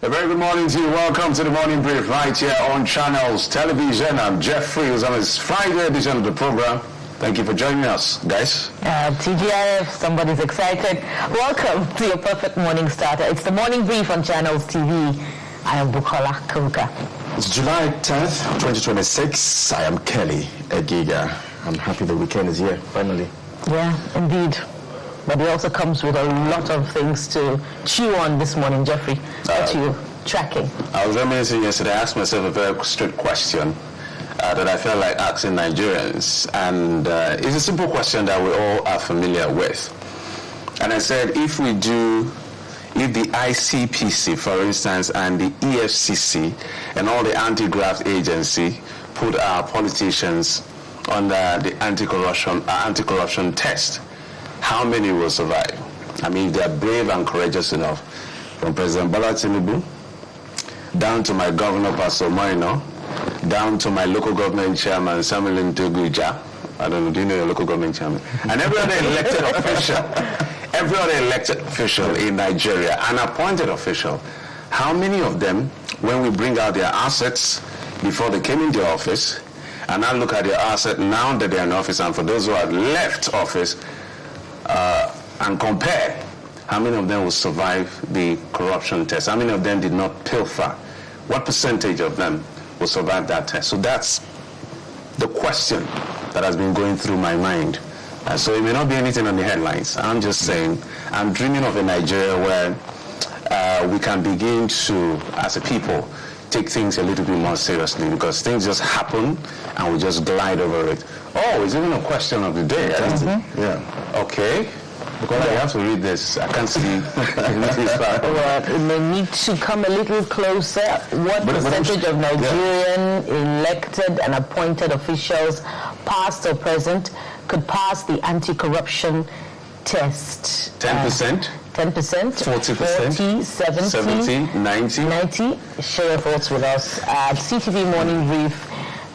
A very good morning to you. Welcome to the Morning Brief right here on Channels Television. I'm Jeffrey, who's on this Friday edition of the program. Thank you for joining us, guys. TGIF, somebody's excited. Welcome to your perfect morning starter. It's the Morning Brief on Channels TV. I am Bukola Kuka. It's July 10th, 2026. I am Kelly Egiga. I'm happy the weekend is here, finally. Yeah, indeed. But it also comes with a lot of things to chew on this morning, Jeffrey. What are you tracking? I was reminiscing yesterday. I asked myself a very straight question that I felt like asking Nigerians. And it's a simple question that we all are familiar with. And I said, if the ICPC, for instance, and the EFCC and all the anti-graft agency put our politicians under the anti-corruption test, how many will survive? I mean, they're brave and courageous enough. From President Bola Tinubu, down to my governor, Pastor Moino, down to my local government chairman, Samuel Nteguja. I don't know, do you know your local government chairman? And every other elected official in Nigeria, an appointed official, how many of them, when we bring out their assets before they came into office, and now look at their asset now that they're in office, and for those who have left office, and compare how many of them will survive the corruption test, how many of them did not pilfer, what percentage of them will survive that test? So that's the question that has been going through my mind. So it may not be anything on the headlines. I'm just saying, I'm dreaming of a Nigeria where we can begin to, as a people, take things a little bit more seriously, because things just happen and we just glide over it. Oh, it's even a question of the day. Yeah. Okay. Because I have to read this. I can't see. Well, it may need to come a little closer. What percentage of Nigerian elected and appointed officials, past or present, could pass the anti-corruption test? 10%? 10%? 40%? 40, 70? 90? Share your thoughts with us at CTV Morning Brief.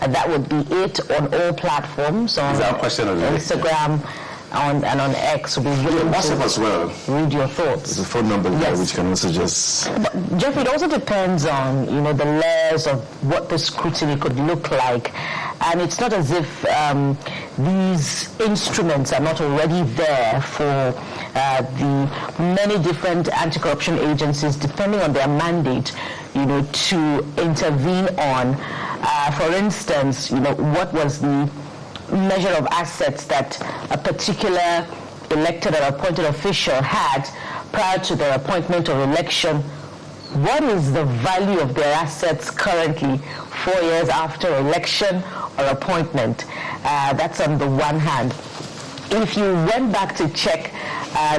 That would be it on all platforms, on Instagram, and on X. We'll be willing WhatsApp as well. Read your thoughts. There's a phone number there which can also just... But Jeff, it also depends on, the layers of what the scrutiny could look like. And it's not as if these instruments are not already there for the many different anti-corruption agencies, depending on their mandate, to intervene on. For instance, what was the measure of assets that a particular elected or appointed official had prior to their appointment or election? What is the value of their assets currently, 4 years after election or appointment? That's on the one hand. If you went back to check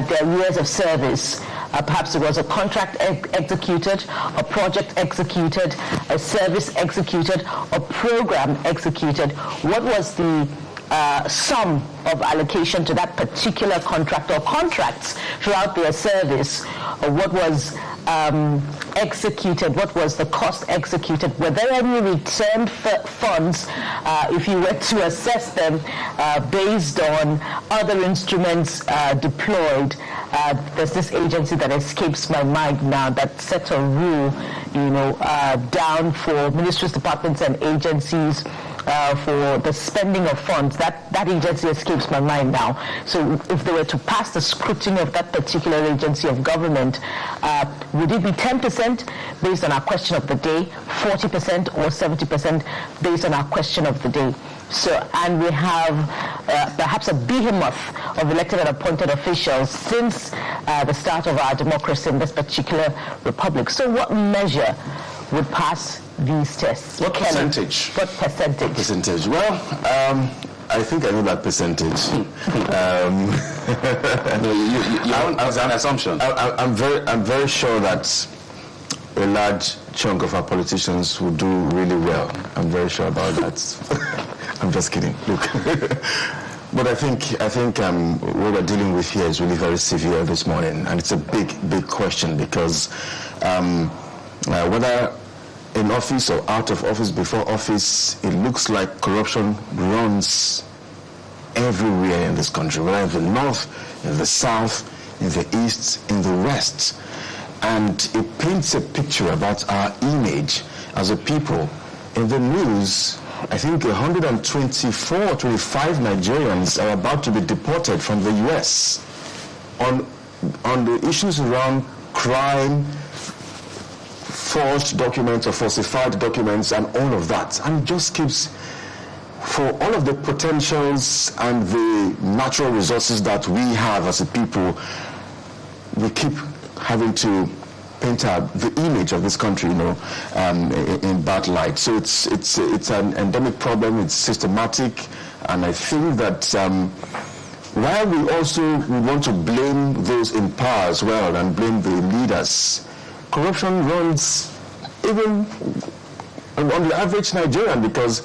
their years of service, perhaps it was a contract executed, a project executed, a service executed, a program executed, what was the sum of allocation to that particular contract or contracts throughout their service? Or what was executed? What was the cost executed? Were there any returned funds if you were to assess them based on other instruments deployed? There's this agency that escapes my mind now that set a rule, down for ministries, departments, and agencies for the spending of funds. That agency escapes my mind now. So if they were to pass the scrutiny of that particular agency of government, would it be 10% based on our question of the day, 40% or 70% based on our question of the day? So, and we have perhaps a behemoth of elected and appointed officials since the start of our democracy in this particular republic. So what measure would pass these tests? What percentage? What percentage? Percentage. Well, I think I know that percentage. It's an assumption. I'm very sure that a large chunk of our politicians will do really well. I'm very sure about that. I'm just kidding. Look, but I think what we're dealing with here is really very severe this morning, and it's a big question, because whether in office or out of office, before office, it looks like corruption runs everywhere in this country, whether in the north, in the south, in the east, in the west. and it paints a picture about our image as a people. In the news, I think 124 or 25 Nigerians are about to be deported from the US on the issues around crime, forged documents or falsified documents and all of that. And it just keeps, for all of the potentials and the natural resources that we have as a people, we keep having to paint the image of this country, in bad light. So it's an endemic problem. It's systematic, and I think that while we want to blame those in power as well and blame the leaders, corruption runs even on the average Nigerian, because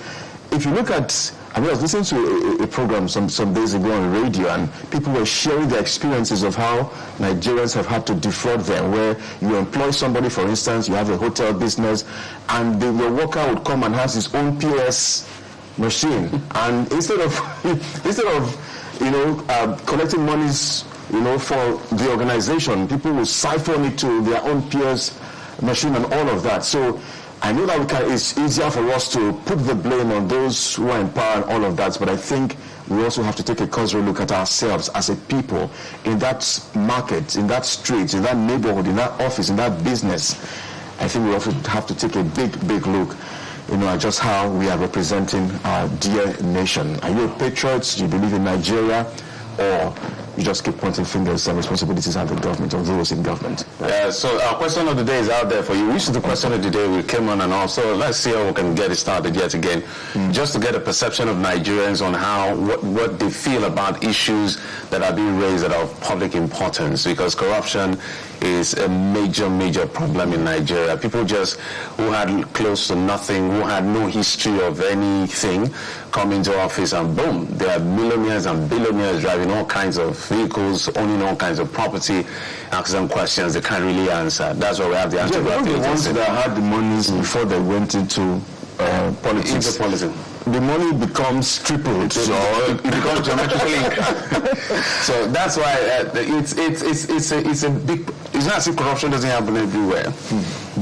if you look at, I was listening to a program some days ago on radio, and people were sharing their experiences of how Nigerians have had to defraud them, where you employ somebody, for instance, you have a hotel business, and your worker would come and has his own POS machine, and instead of collecting monies, for the organization, people will siphon it to their own POS machine and all of that. So I know that it's easier for us to put the blame on those who are in power and all of that, but I think we also have to take a cursory look at ourselves as a people in that market, in that street, in that neighborhood, in that office, in that business. I think we also have to take a big look, at just how we are representing our dear nation. Are you a patriot? Do you believe in Nigeria? Or you just keep pointing fingers and responsibilities at the government or those in government? So our question of the day is out there for you. Which is the question of the day? We came on and off. So let's see how we can get it started yet again. Just to get a perception of Nigerians on what they feel about issues that are being raised that are of public importance, because corruption is a major problem in Nigeria. People who had close to nothing, who had no history of anything, come into office and boom, they are millionaires and billionaires driving all kinds of vehicles, owning all kinds of property, ask them questions they can't really answer. That's why we have the answer. The ones that had the monies before they went into politics. The money becomes tripled, so it becomes geometrically increased. So that's why it's a big. It's not as if corruption doesn't happen everywhere,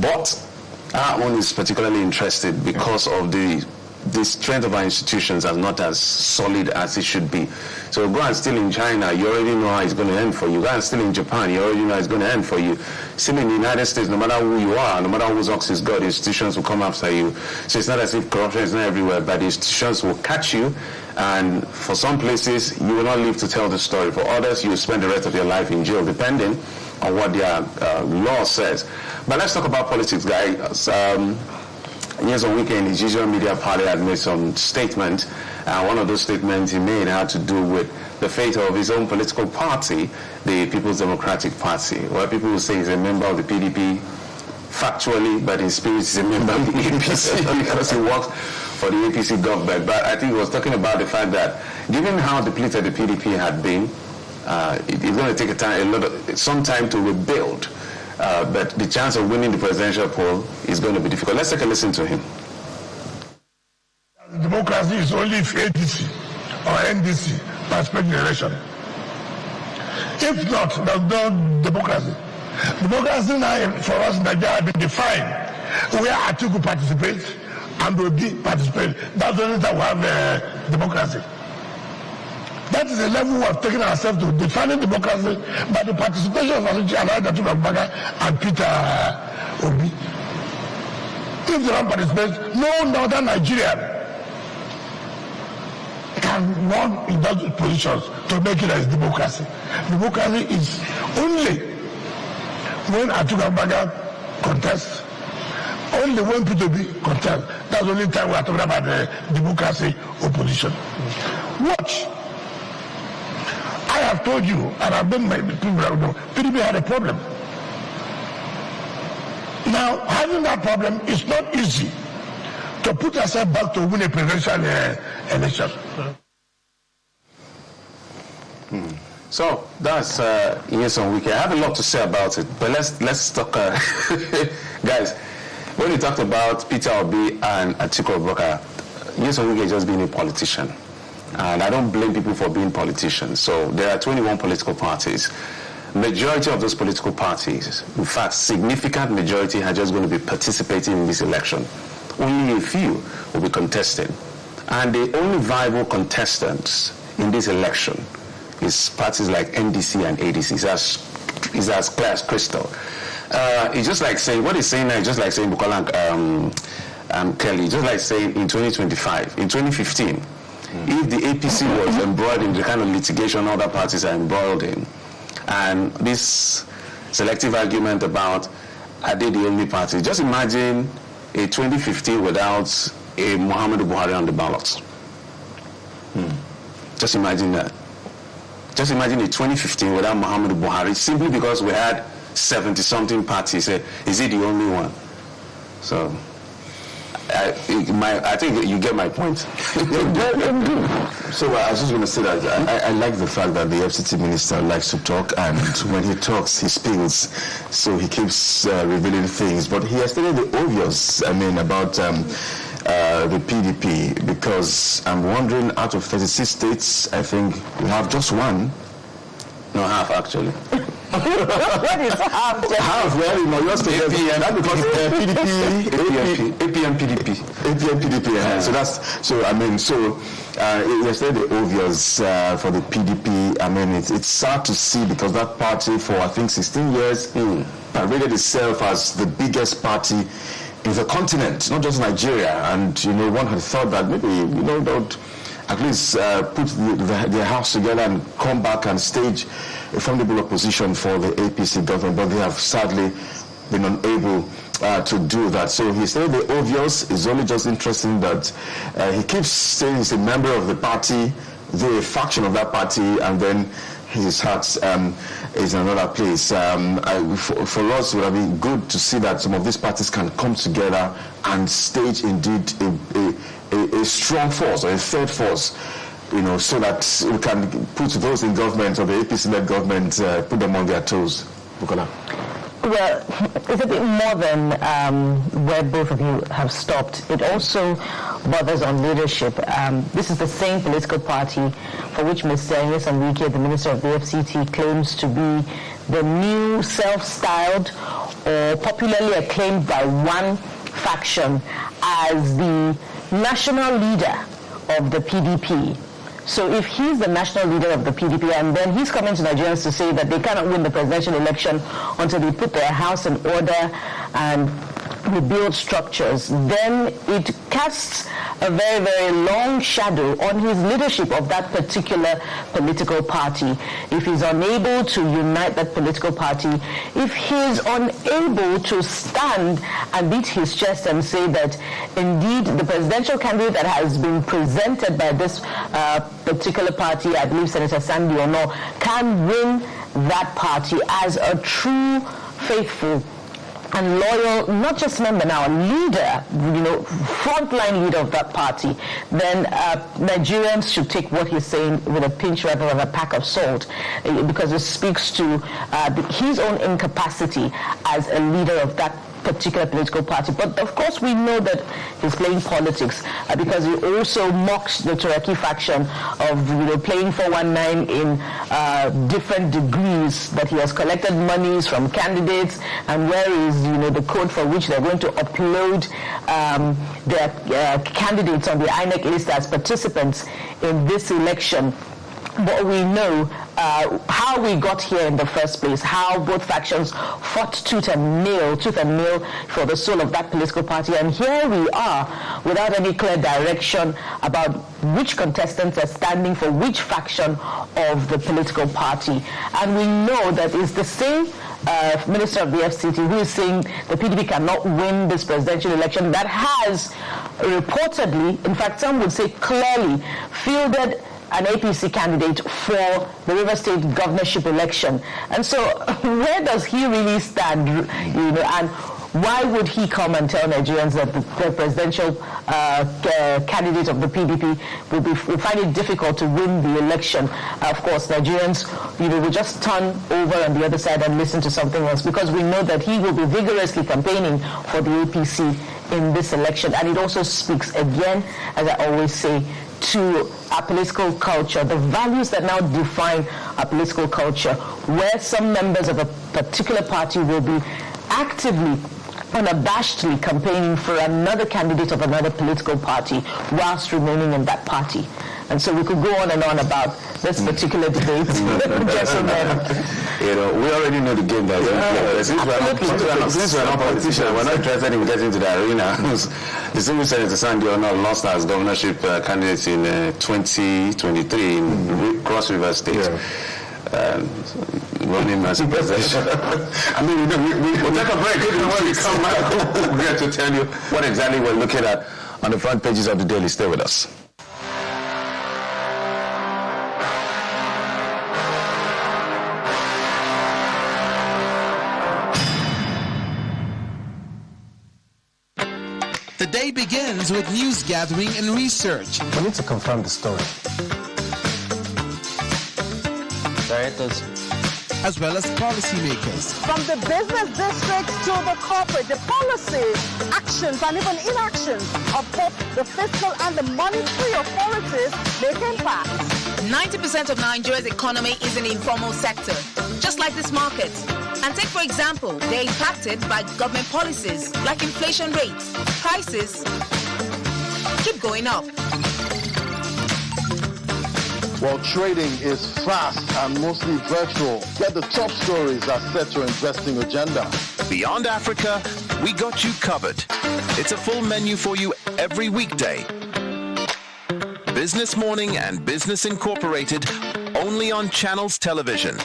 but our own is particularly interested because of the strength of our institutions are not as solid as it should be. So go and steal in China, you already know how it's going to end for you. Go and steal in Japan, you already know how it's going to end for you. Still in the United States, no matter who you are, no matter whose ox is God, institutions will come after you. So it's not as if corruption is not everywhere, but the institutions will catch you, and for some places, you will not live to tell the story. For others, you will spend the rest of your life in jail, depending on what their law says. But let's talk about politics, guys. Yes, on weekend, his usual media party had made some statement. One of those statements he made had to do with the fate of his own political party, the People's Democratic Party, where people will say he's a member of the PDP factually, but in spirit he's a member of the APC because he works for the APC government. But I think he was talking about the fact that given how depleted the PDP had been, it's going to take some time to rebuild. But the chance of winning the presidential poll is going to be difficult. Let's take a listen to him. Democracy is only if ADC or NDC participate in the election. If not, there's no democracy. Democracy now for us in Nigeria has been defined where Atiku participates and Obi participate. That's the only time we have democracy. That is the level we have taken ourselves to, defining democracy by the participation of Atiku Abubakar and Peter Obi. If they don't participate, no northern Nigerian can run in those positions to make it as democracy. Democracy is only when Atiku Abubakar contests, only when Peter Obi contests. That's the only time we are talking about the democracy opposition. Watch. I have told you, and I've been my people know, PDP had a problem. Now, having that problem is not easy to put yourself back to win a presidential election. So that's yes on weekend. I have a lot to say about it, but let's talk, guys. When you talked about Peter Obi and Atiku Abubakar, yes on weekend just being a politician. And I don't blame people for being politicians. So there are 21 political parties. majority of those political parties, in fact, significant majority, are just going to be participating in this election. Only a few will be contesting. And the only viable contestants in this election is parties like NDC and ADC. It's as clear as crystal. It's just like saying, what he's saying now is just like saying Bukola Kelly, just like saying in 2025, in 2015, if the APC was embroiled in the kind of litigation other parties are embroiled in, and this selective argument about are they the only party, just imagine a 2015 without a Muhammadu Buhari on the ballots. Just imagine that. Just imagine a 2015 without Muhammadu Buhari, simply because we had 70-something parties. Is he the only one? So, I think you get my point. So I was just going to say that I like the fact that the FCT minister likes to talk, and when he talks, he spills. So he keeps revealing things. But he has stated the obvious, about the PDP, because I'm wondering, out of 36 states, I think we have just one. No, half actually. What is half? Half, well, yours to APM, that because APM PDP. APM PDP, yeah. He said the obvious for the PDP. It's sad to see, because that party for, I think, 16 years paraded itself as the biggest party in the continent, not just Nigeria. And, one had thought that maybe, they would at least put their house together and come back and stage a formidable opposition for the APC government, but they have sadly been unable to do that. So he said the obvious. Is only just interesting that he keeps saying he's a member of the party, the faction of that party, and then his heart is in another place. For us, it would have been good to see that some of these parties can come together and stage indeed a strong force, or a third force, so that we can put those in government, or the APC-led government, put them on their toes. Bukola. Well, it's a bit more than where both of you have stopped. It also bothers on leadership. This is the same political party for which Mr. Ines Enrique, the Minister of the FCT, claims to be the new self-styled or popularly acclaimed by one faction as the national leader of the PDP. So if he's the national leader of the PDP, and then he's coming to Nigerians to say that they cannot win the presidential election until they put their house in order and rebuild structures, then it casts a very, very long shadow on his leadership of that particular political party. If he's unable to unite that political party, if he's unable to stand and beat his chest and say that indeed the presidential candidate that has been presented by this particular party, I believe Senator Sandy Ono, can win that party as a true, faithful and loyal, not just member now, leader, frontline leader of that party, then Nigerians should take what he's saying with a pinch rather than a pack of salt, because it speaks to his own incapacity as a leader of that particular political party. But of course we know that he's playing politics because he also mocks the Turaki faction of playing 419 in different degrees, that he has collected monies from candidates, and where is the code for which they're going to upload their candidates on the INEC list as participants in this election. But we know how we got here in the first place, how both factions fought tooth and nail for the soul of that political party. And here we are without any clear direction about which contestants are standing for which faction of the political party. And we know that it's the same Minister of the FCT who is saying the PDP cannot win this presidential election, that has reportedly, in fact some would say clearly, fielded an APC candidate for the River State governorship election. And so where does he really stand, and why would he come and tell Nigerians that the presidential candidate of the PDP will find it difficult to win the election? Of course, Nigerians, will just turn over on the other side and listen to something else, because we know that he will be vigorously campaigning for the APC in this election. And it also speaks, again, as I always say, to our political culture, the values that now define our political culture, where some members of a particular party will be actively, unabashedly campaigning for another candidate of another political party whilst remaining in that party. And so we could go on and on about this particular debate. Gentlemen. You know, we already know the game that we play. Since we're not politicians, we're not interested in getting into the arena. The civil senator Sandy Ono lost as governorship candidate in 2023 in Cross River State. Running as presidential. I mean, we'll take a break. When we come back, we're going to tell you what exactly we're looking at on the front pages of the Daily. Stay with us. The day begins with news gathering and research. We need to confirm the story. Directors. As well as policymakers. From the business districts to the corporate, the policies, actions, and even inactions of both the fiscal and the monetary authorities make impact. 90% of Nigeria's economy is in the informal sector, just like this market. And take, for example, they're impacted by government policies like inflation rates. Prices keep going up. While trading is fast and mostly virtual, yet the top stories that set your investing agenda. Beyond Africa, we got you covered. It's a full menu for you every weekday. Business Morning and Business Incorporated, only on Channels Television.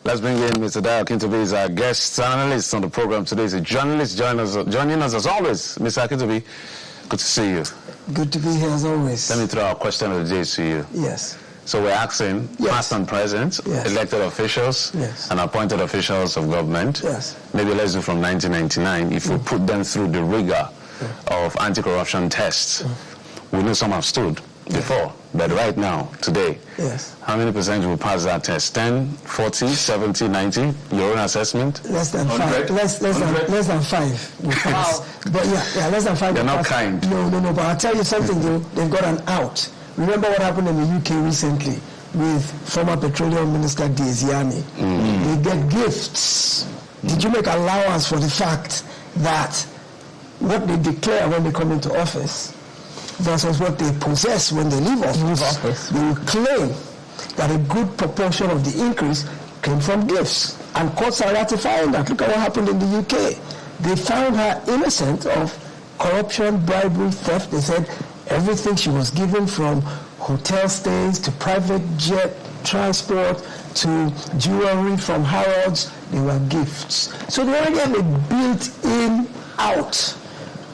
Let's bring in Mr. Dayo Akintobi. He's our guest analyst on the program today. He's a journalist joining us as always. Mr. Akintobi, good to see you. Good to be here as always. Let me throw our question of the day to you. Yes. So we're asking past and present, elected officials and appointed officials of government. Yes. Maybe let's do from 1999. If we put them through the rigor of anti-corruption tests, we know some have stood before, but right now, today, how many percent will pass that test? 10, 40, 70, 90? Your own assessment? Less than 5. Less than 5 will pass. But less than 5. They're not kind. No. But I'll tell you something though. They've got an out. Remember what happened in the UK recently with former Petroleum Minister Diezani? They get gifts. Did you make allowance for the fact that what they declare when they come into office versus what they possess when they leave office? They will claim that a good proportion of the increase came from gifts. And courts are ratifying that. Look at what happened in the UK. They found her innocent of corruption, bribery, theft. They said everything she was given, from hotel stays to private jet transport to jewelry from Harrods, they were gifts. So they already have a built-in out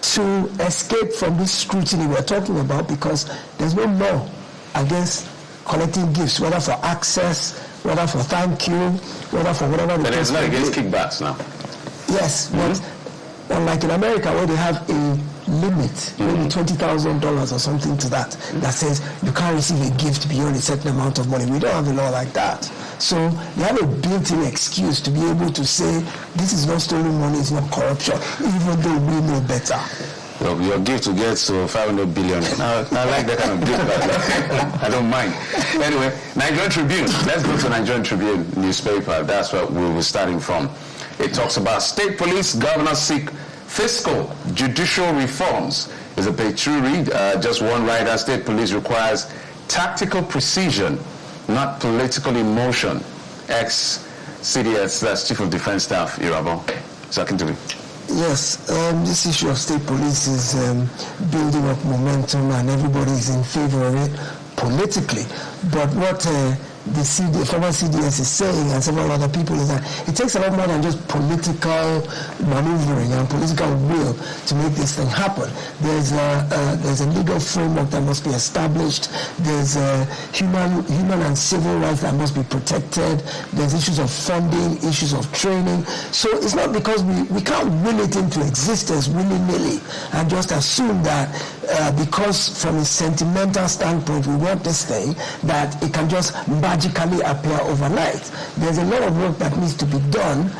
to escape from this scrutiny we're talking about, because there's no law against collecting gifts, whether for access, whether for thank you, whether for whatever. But it's not against kickbacks now. Yes, but unlike in America where they have a limit, maybe $20,000 or something to that, that says you can't receive a gift beyond a certain amount of money. We don't have a law like that. So you have a built-in excuse to be able to say this is not stolen money, it's not corruption, even though we know better. Well, your gift to get to 500 billion. I like that kind of gift. I don't mind. Anyway, Nigerian Tribune. Let's go to Nigerian Tribune newspaper. That's what we'll be starting from. It talks about state police governors seek fiscal judicial reforms. It's a page 2 read. Just one writer. State police requires tactical precision, not political emotion. Ex-CDS, that's Chief of Defense Staff, Irabo. Secondly. Yes, this issue of state police is building up momentum, and everybody is in favor of it politically. But what the former CDS is saying, and several other people, is that it takes a lot more than just political maneuvering and political will to make this thing happen. There's a legal framework that must be established. There's human and civil rights that must be protected. There's issues of funding, issues of training. So it's not because we can't will it into existence willy-nilly and just assume that because from a sentimental standpoint, we want this thing, that it can just magically appear overnight. There's a lot of work that needs to be done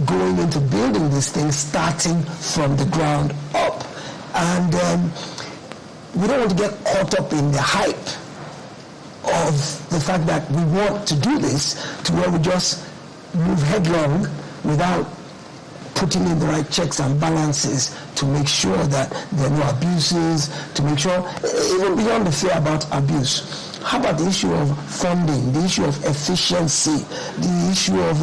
going into building this thing, starting from the ground up. And we don't want to get caught up in the hype of the fact that we want to do this to where we just move headlong without putting in the right checks and balances to make sure that there are no abuses, to make sure, even beyond the fear about abuse. How about the issue of funding, the issue of efficiency, the issue of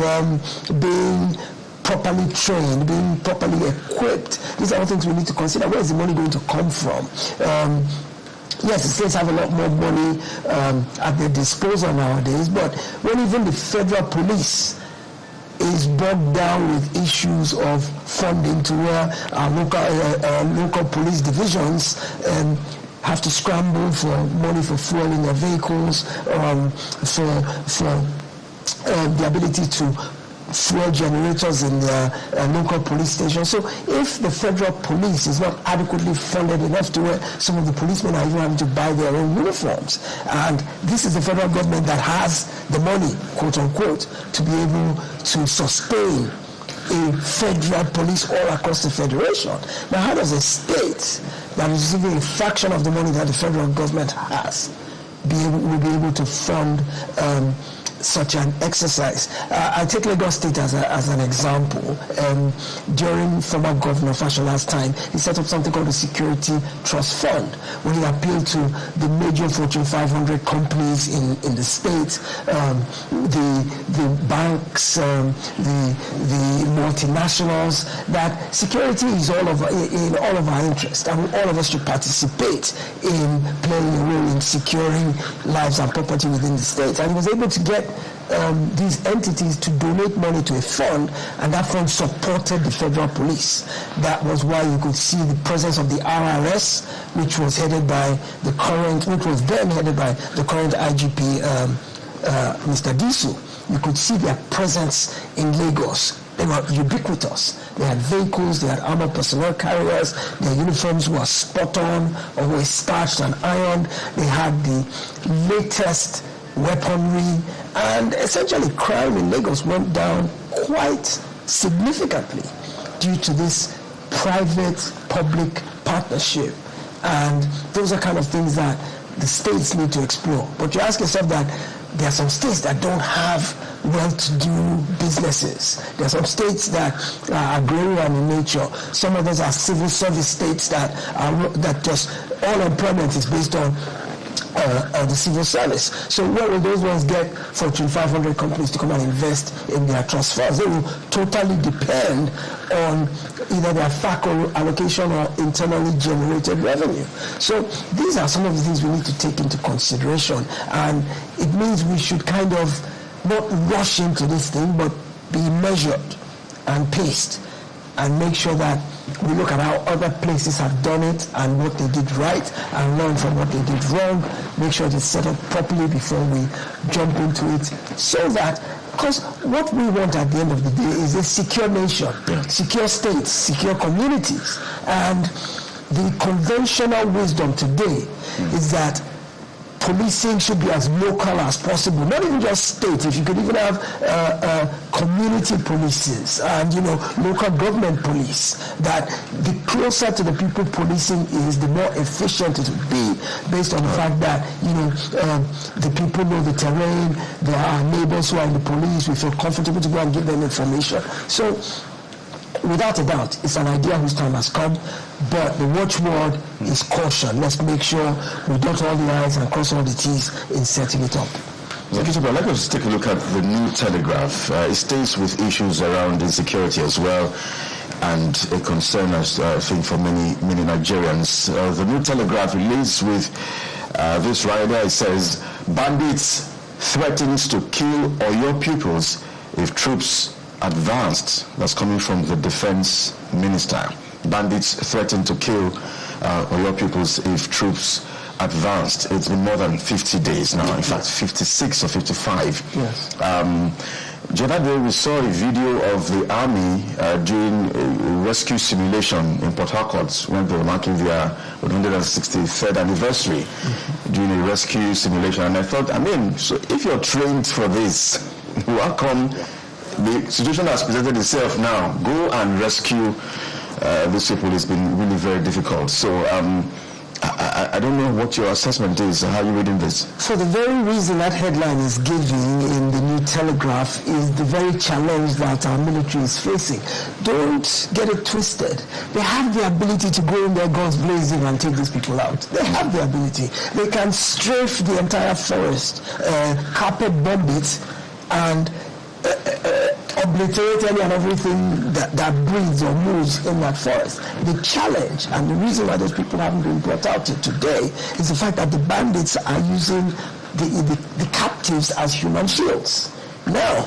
being properly trained, being properly equipped? These are all things we need to consider. Where is the money going to come from? Yes, the states have a lot more money at their disposal nowadays, but when even the federal police is bogged down with issues of funding to where our local police divisions have to scramble for money for fuel in their vehicles, for the ability to fuel generators in their local police stations. So if the federal police is not adequately funded enough to where some of the policemen are even having to buy their own uniforms, and this is the federal government that has the money, quote unquote, to be able to sustain a federal police all across the federation. Now, how does a state that is receiving a fraction of the money that the federal government has will be able to fund such an exercise? I take Lagos State as an example. During former Governor Fashola's time, he set up something called the Security Trust Fund, where he appealed to the major Fortune 500 companies in the state, the banks, the multinationals, that security is in all of our interest, and all of us should participate in playing a role in securing lives and property within the state. And he was able to get these entities to donate money to a fund, and that fund supported the federal police. That was why you could see the presence of the RRS, which was then headed by the current IGP, Mr. Disu. You could see their presence in Lagos. They were ubiquitous. They had vehicles, they had armored personnel carriers, their uniforms were spot on, always starched and ironed. They had the latest weaponry, and essentially crime in Lagos went down quite significantly due to this private-public partnership. And those are kind of things that the states need to explore. But you ask yourself that there are some states that don't have well-to-do businesses. There are some states that are agrarian in nature. Some of those are civil service states that just all employment is based on the civil service. So where will those ones get Fortune 500 companies to come and invest in their trust funds? They will totally depend on either their FACO allocation or internally generated revenue. So these are some of the things we need to take into consideration, and it means we should kind of not rush into this thing, but be measured and paced, and make sure that we look at how other places have done it and what they did right, and learn from what they did wrong. Make sure it's set up properly before we jump into it, so that, because what we want at the end of the day is a secure nation, secure states, secure communities. And the conventional wisdom today is that policing should be as local as possible, not even just state. If you could even have community polices and local government police, that the closer to the people policing is, the more efficient it will be, based on the fact that the people know the terrain, there are neighbors who are in the police, we feel comfortable to go and give them information. So without a doubt, it's an idea whose time has come, but the watchword is caution. Let's make sure we dot all the I's and cross all the T's in setting it up. Secretary, let us take a look at the New Telegraph. It stays with issues around insecurity as well, and a concern, I think, for many Nigerians. The New Telegraph relates with this rider. It says, bandits threatens to kill Oyo pupils if troops advanced. That's coming from the defense minister. Bandits threaten to kill Oyo pupils if troops advanced. It's been more than 50 days now, in fact 56 or 55. Yes. The other day we saw a video of the army doing a rescue simulation in Port Harcourt when they were marking their 163rd anniversary, doing a rescue simulation. And I thought, so if you're trained for this, how come the situation has presented itself now? Go and rescue these people. It's been really very difficult. So I don't know what your assessment is. How are you reading this? For the very reason that headline is giving in the New Telegraph is the very challenge that our military is facing. Don't get it twisted. They have the ability to go in there guns blazing and take these people out. They have the ability. They can strafe the entire forest, carpet bomb it, and obliterate any and everything that breathes or moves in that forest. The challenge and the reason why those people haven't been brought out today is the fact that the bandits are using the captives as human shields. Now,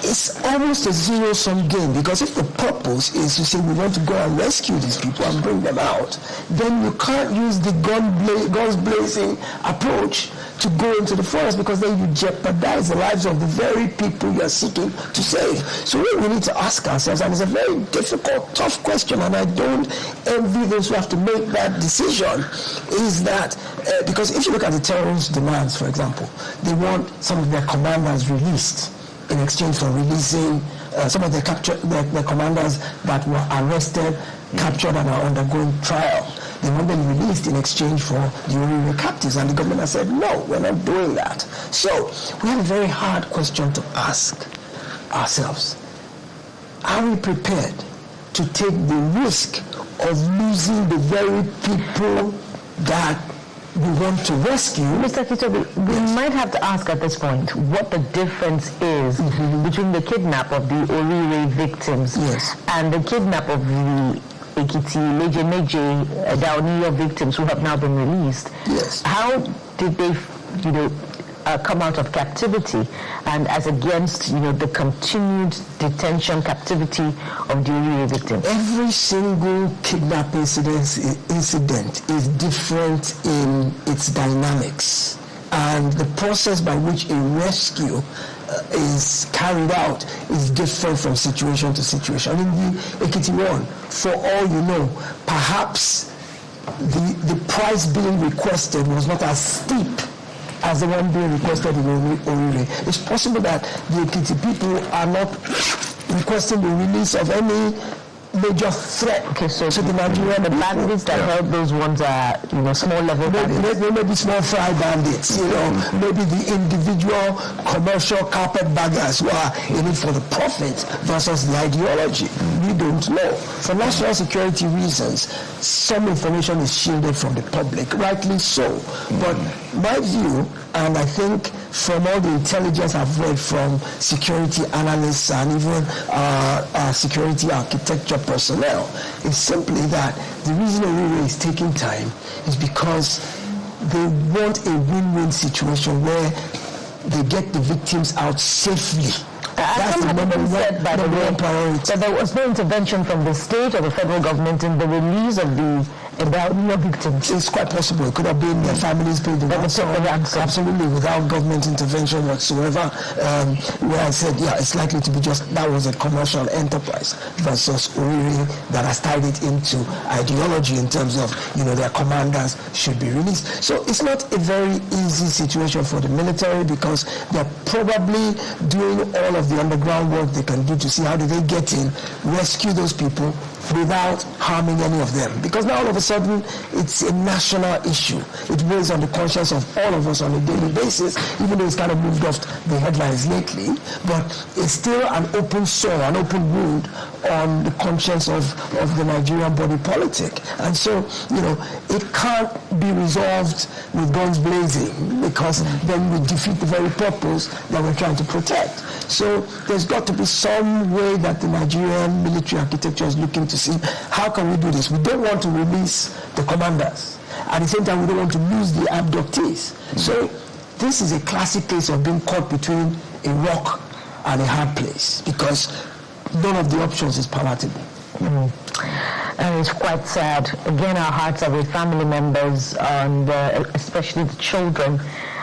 it's almost a zero-sum game, because if the purpose is to say we want to go and rescue these people and bring them out, then you can't use the guns blazing approach to go into the forest, because then you jeopardize the lives of the very people you are seeking to save. So what we need to ask ourselves, and it's a very difficult, tough question, and I don't envy those who have to make that decision, is that because if you look at the terrorist demands, for example, they want some of their commanders released in exchange for releasing some of their commanders that were arrested, captured, and are undergoing trial. They want them released in exchange for the Orire captives, and the government has said, no, we're not doing that. So we have a very hard question to ask ourselves. Are we prepared to take the risk of losing the very people that we want to rescue? Mr. Kitobi, we might have to ask at this point what the difference is between the kidnap of the Orire victims and the kidnap of the Ekiti, Meje, Dauniya victims who have now been released. Yes. How did they, come out of captivity, and as against, the continued detention, captivity of the Orire victims? Every single kidnap incident is different in its dynamics, and the process by which a rescue is carried out is different from situation to situation. In the Ekiti one, for all you know, perhaps the price being requested was not as steep as the one being requested in Orire. It's possible that the Ekiti people are not requesting the release of any major threat to the Nigerian. The bandits that held those ones are, small level bandits. Maybe small fry bandits, maybe the individual commercial carpetbaggers who are in it for the profit versus the ideology. We don't know. For national security reasons, some information is shielded from the public, rightly so. But my view, and I think from all the intelligence I've read from security analysts and even security architecture personnel, is simply that the reason Orire is taking time is because they want a win-win situation where they get the victims out safely. That's the number one priority. So there was no intervention from the state or the federal government in the release of the Dauniya victims. It's quite possible. It could have been their families paid the ransom. Absolutely, without government intervention whatsoever. Where I said, it's likely to be just that was a commercial enterprise versus Orire that has tied it into ideology in terms of, their commanders should be released. So it's not a very easy situation for the military, because they're probably doing all of the underground work they can do to see how do they get in, rescue those people without harming any of them. Because now all of a sudden it's a national issue. It weighs on the conscience of all of us on a daily basis, even though it's kind of moved off the headlines lately, but it's still an open sore, an open wound on the conscience of the Nigerian body politic. And so, it can't be resolved with guns blazing, because then we defeat the very purpose that we're trying to protect. So there's got to be some way that the Nigerian military architecture is looking to see, how can we do this? We don't want to release the commanders. At the same time, we don't want to lose the abductees. So this is a classic case of being caught between a rock and a hard place, because none of the options is palatable. And it's quite sad. Again, our hearts are with family members, and especially the children.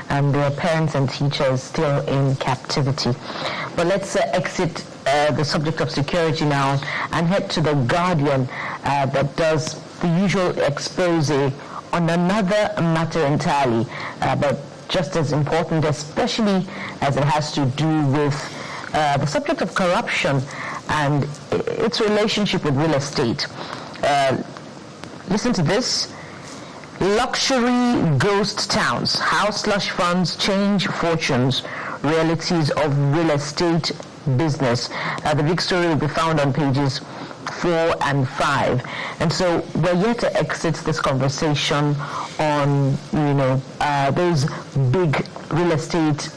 and their parents and teachers still in captivity. But let's exit the subject of security now and head to The Guardian that does the usual expose on another matter entirely, but just as important, especially as it has to do with the subject of corruption and its relationship with real estate. Listen to this. Luxury ghost towns, how slush funds change fortunes, realities of real estate business. The big story will be found on pages 4 and 5. And so we're yet to exit this conversation on, those big real estate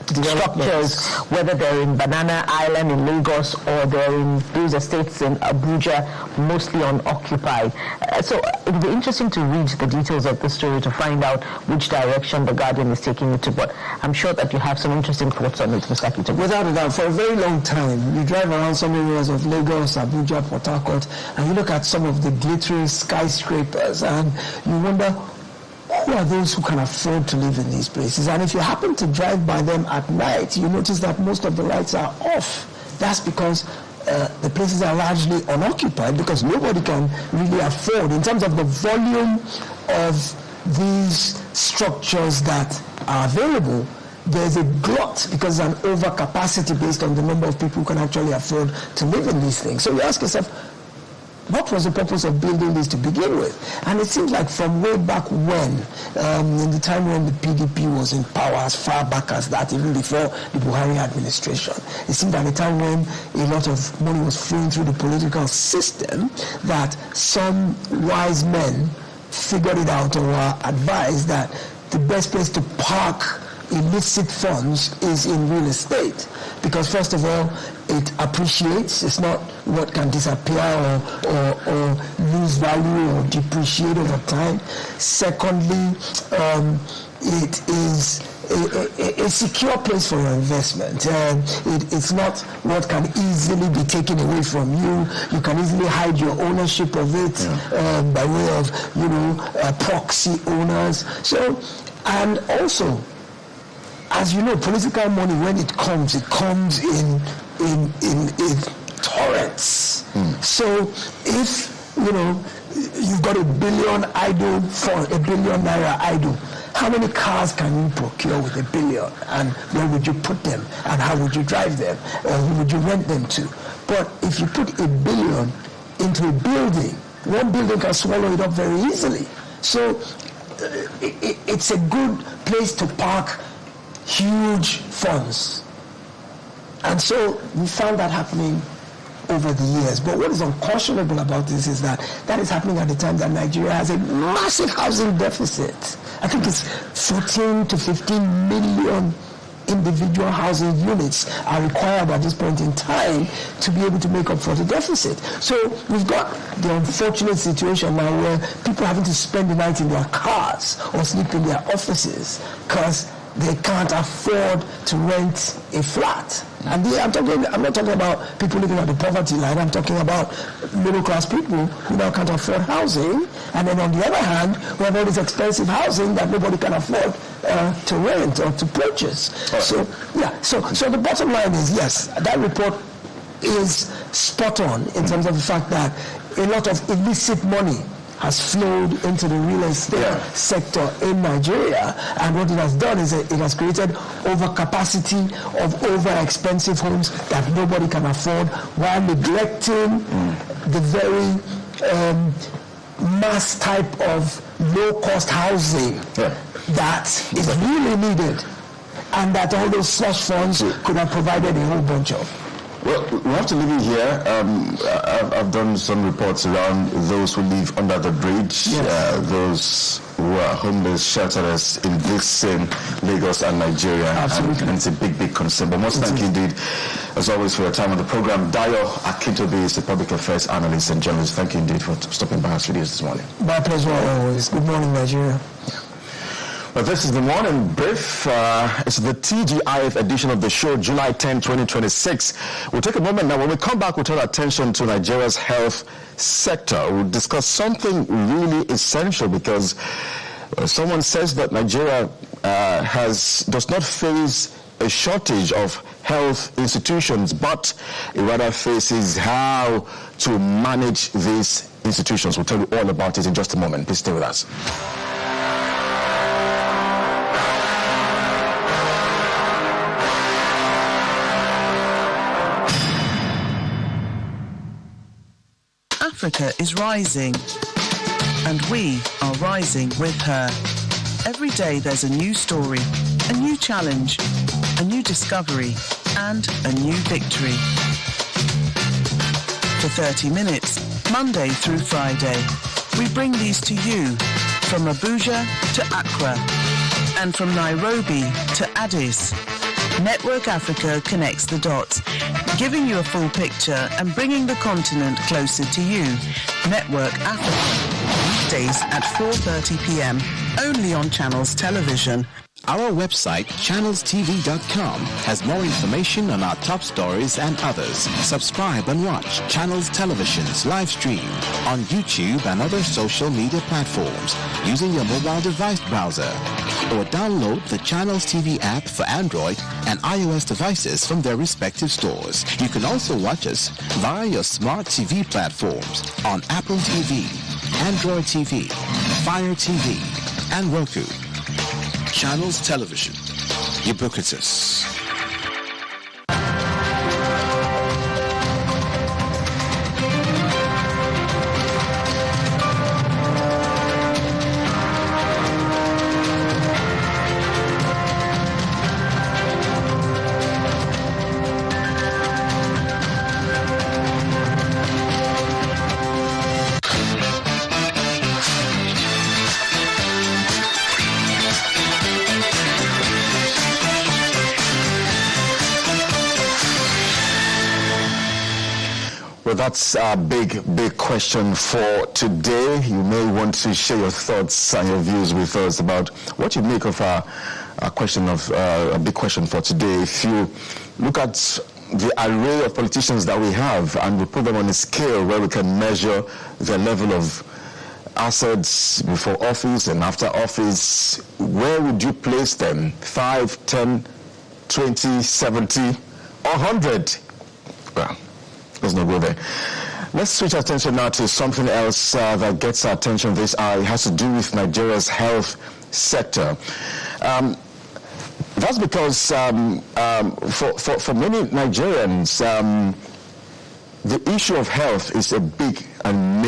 structures, whether they're in Banana Island in Lagos or they're in those estates in Abuja, mostly unoccupied. So it'll be interesting to read the details of the story to find out which direction The Guardian is taking it to, but I'm sure that you have some interesting thoughts on it, Mr. Kito. Without a doubt, for a very long time, you drive around some areas of Lagos, Abuja, Port Harcourt, and you look at some of the glittering skyscrapers, and you wonder, who are those who can afford to live in these places? And if you happen to drive by them at night, you notice that most of the lights are off. That's because the places are largely unoccupied, because nobody can really afford, in terms of the volume of these structures that are available, there's a glut because there's an overcapacity based on the number of people who can actually afford to live in these things. So you ask yourself, what was the purpose of building this to begin with? And it seems like from way back when, in the time when the PDP was in power, as far back as that, even before the Buhari administration, it seemed at a time when a lot of money was flowing through the political system, that some wise men figured it out or were advised that the best place to park illicit funds is in real estate, because first of all, it appreciates. It's not what can disappear or lose value or depreciate over time. Secondly, it is a secure place for your investment. It's not what can easily be taken away from you. You can easily hide your ownership of it by way of, proxy owners. So, and also, as you know, political money, when it comes in torrents. So if you've got $1 billion idle for $1 billion naira idle, how many cars can you procure with $1 billion, and where would you put them, and how would you drive them, or who would you rent them to? But if you put $1 billion into a building, one building can swallow it up very easily. So it's a good place to park huge funds. And so we found that happening over the years. But what is unconscionable about this is that is happening at the time that Nigeria has a massive housing deficit. I think it's 14 to 15 million individual housing units are required at this point in time to be able to make up for the deficit. So we've got the unfortunate situation now where people are having to spend the night in their cars or sleep in their offices because they can't afford to rent a flat. And I'm not talking about people living at the poverty line. I'm talking about middle-class people who now can't afford housing. And then on the other hand, we have all this expensive housing that nobody can afford to rent or to purchase. So the bottom line is, yes, that report is spot on in terms of the fact that a lot of illicit money has flowed into the real estate sector in Nigeria, and what it has done is it has created overcapacity of over-expensive homes that nobody can afford, while neglecting the very mass type of low-cost housing that is really needed, and that all those slush funds could have provided a whole bunch of. Well, we have to leave it here. I've done some reports around those who live under the bridge, those who are homeless, shelterless in this same Lagos and Nigeria. Absolutely. And it's a big, big concern. But most thank you indeed, as always, for your time on the program. Dayo Akintobi is a public affairs analyst and journalist. Thank you indeed for stopping by our studios this morning. My pleasure always. Good morning, Nigeria. Well, this is the morning brief. It's the TGIF edition of the show, July 10, 2026. We'll take a moment now. When we come back, we'll turn our attention to Nigeria's health sector. We'll discuss something really essential because someone says that Nigeria does not face a shortage of health institutions, but it rather faces how to manage these institutions. We'll tell you all about it in just a moment. Please stay with us. Africa is rising, and we are rising with her. Every day there's a new story, a new challenge, a new discovery, and a new victory. For 30 minutes, Monday through Friday, we bring these to you from Abuja to Accra and from Nairobi to Addis. Network Africa connects the dots, giving you a full picture and bringing the continent closer to you. Network Africa, weekdays at 4:30 p.m. only on Channels Television. Our website, channelstv.com, has more information on our top stories and others. Subscribe and watch Channels Television's live stream on YouTube and other social media platforms using your mobile device browser. Or download the Channels TV app for Android and iOS devices from their respective stores. You can also watch us via your smart TV platforms on Apple TV, Android TV, Fire TV, and Roku. Channels Television, ubiquitous. Well, that's a big question for today. You may want to share your thoughts and your views with us about what you make of a big question for today. If you look at the array of politicians that we have and we put them on a scale where we can measure their level of assets before office and after office, where would you place them? 5, 10, 20, 70, or 100? Well, let's not go there. Let's switch our attention now to something else that gets our attention this hour. It has to do with Nigeria's health sector. That's because for many Nigerians, the issue of health is a big and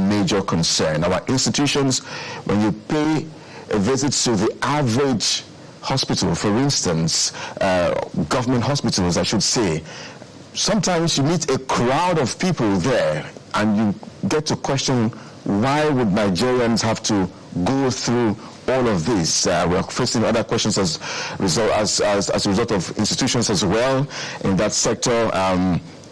major concern. Our institutions, when you pay a visit to the average hospital, for instance, government hospitals, I should say, sometimes you meet a crowd of people there and you get to question, why would Nigerians have to go through all of this? We're facing other questions as a result of institutions as well in that sector.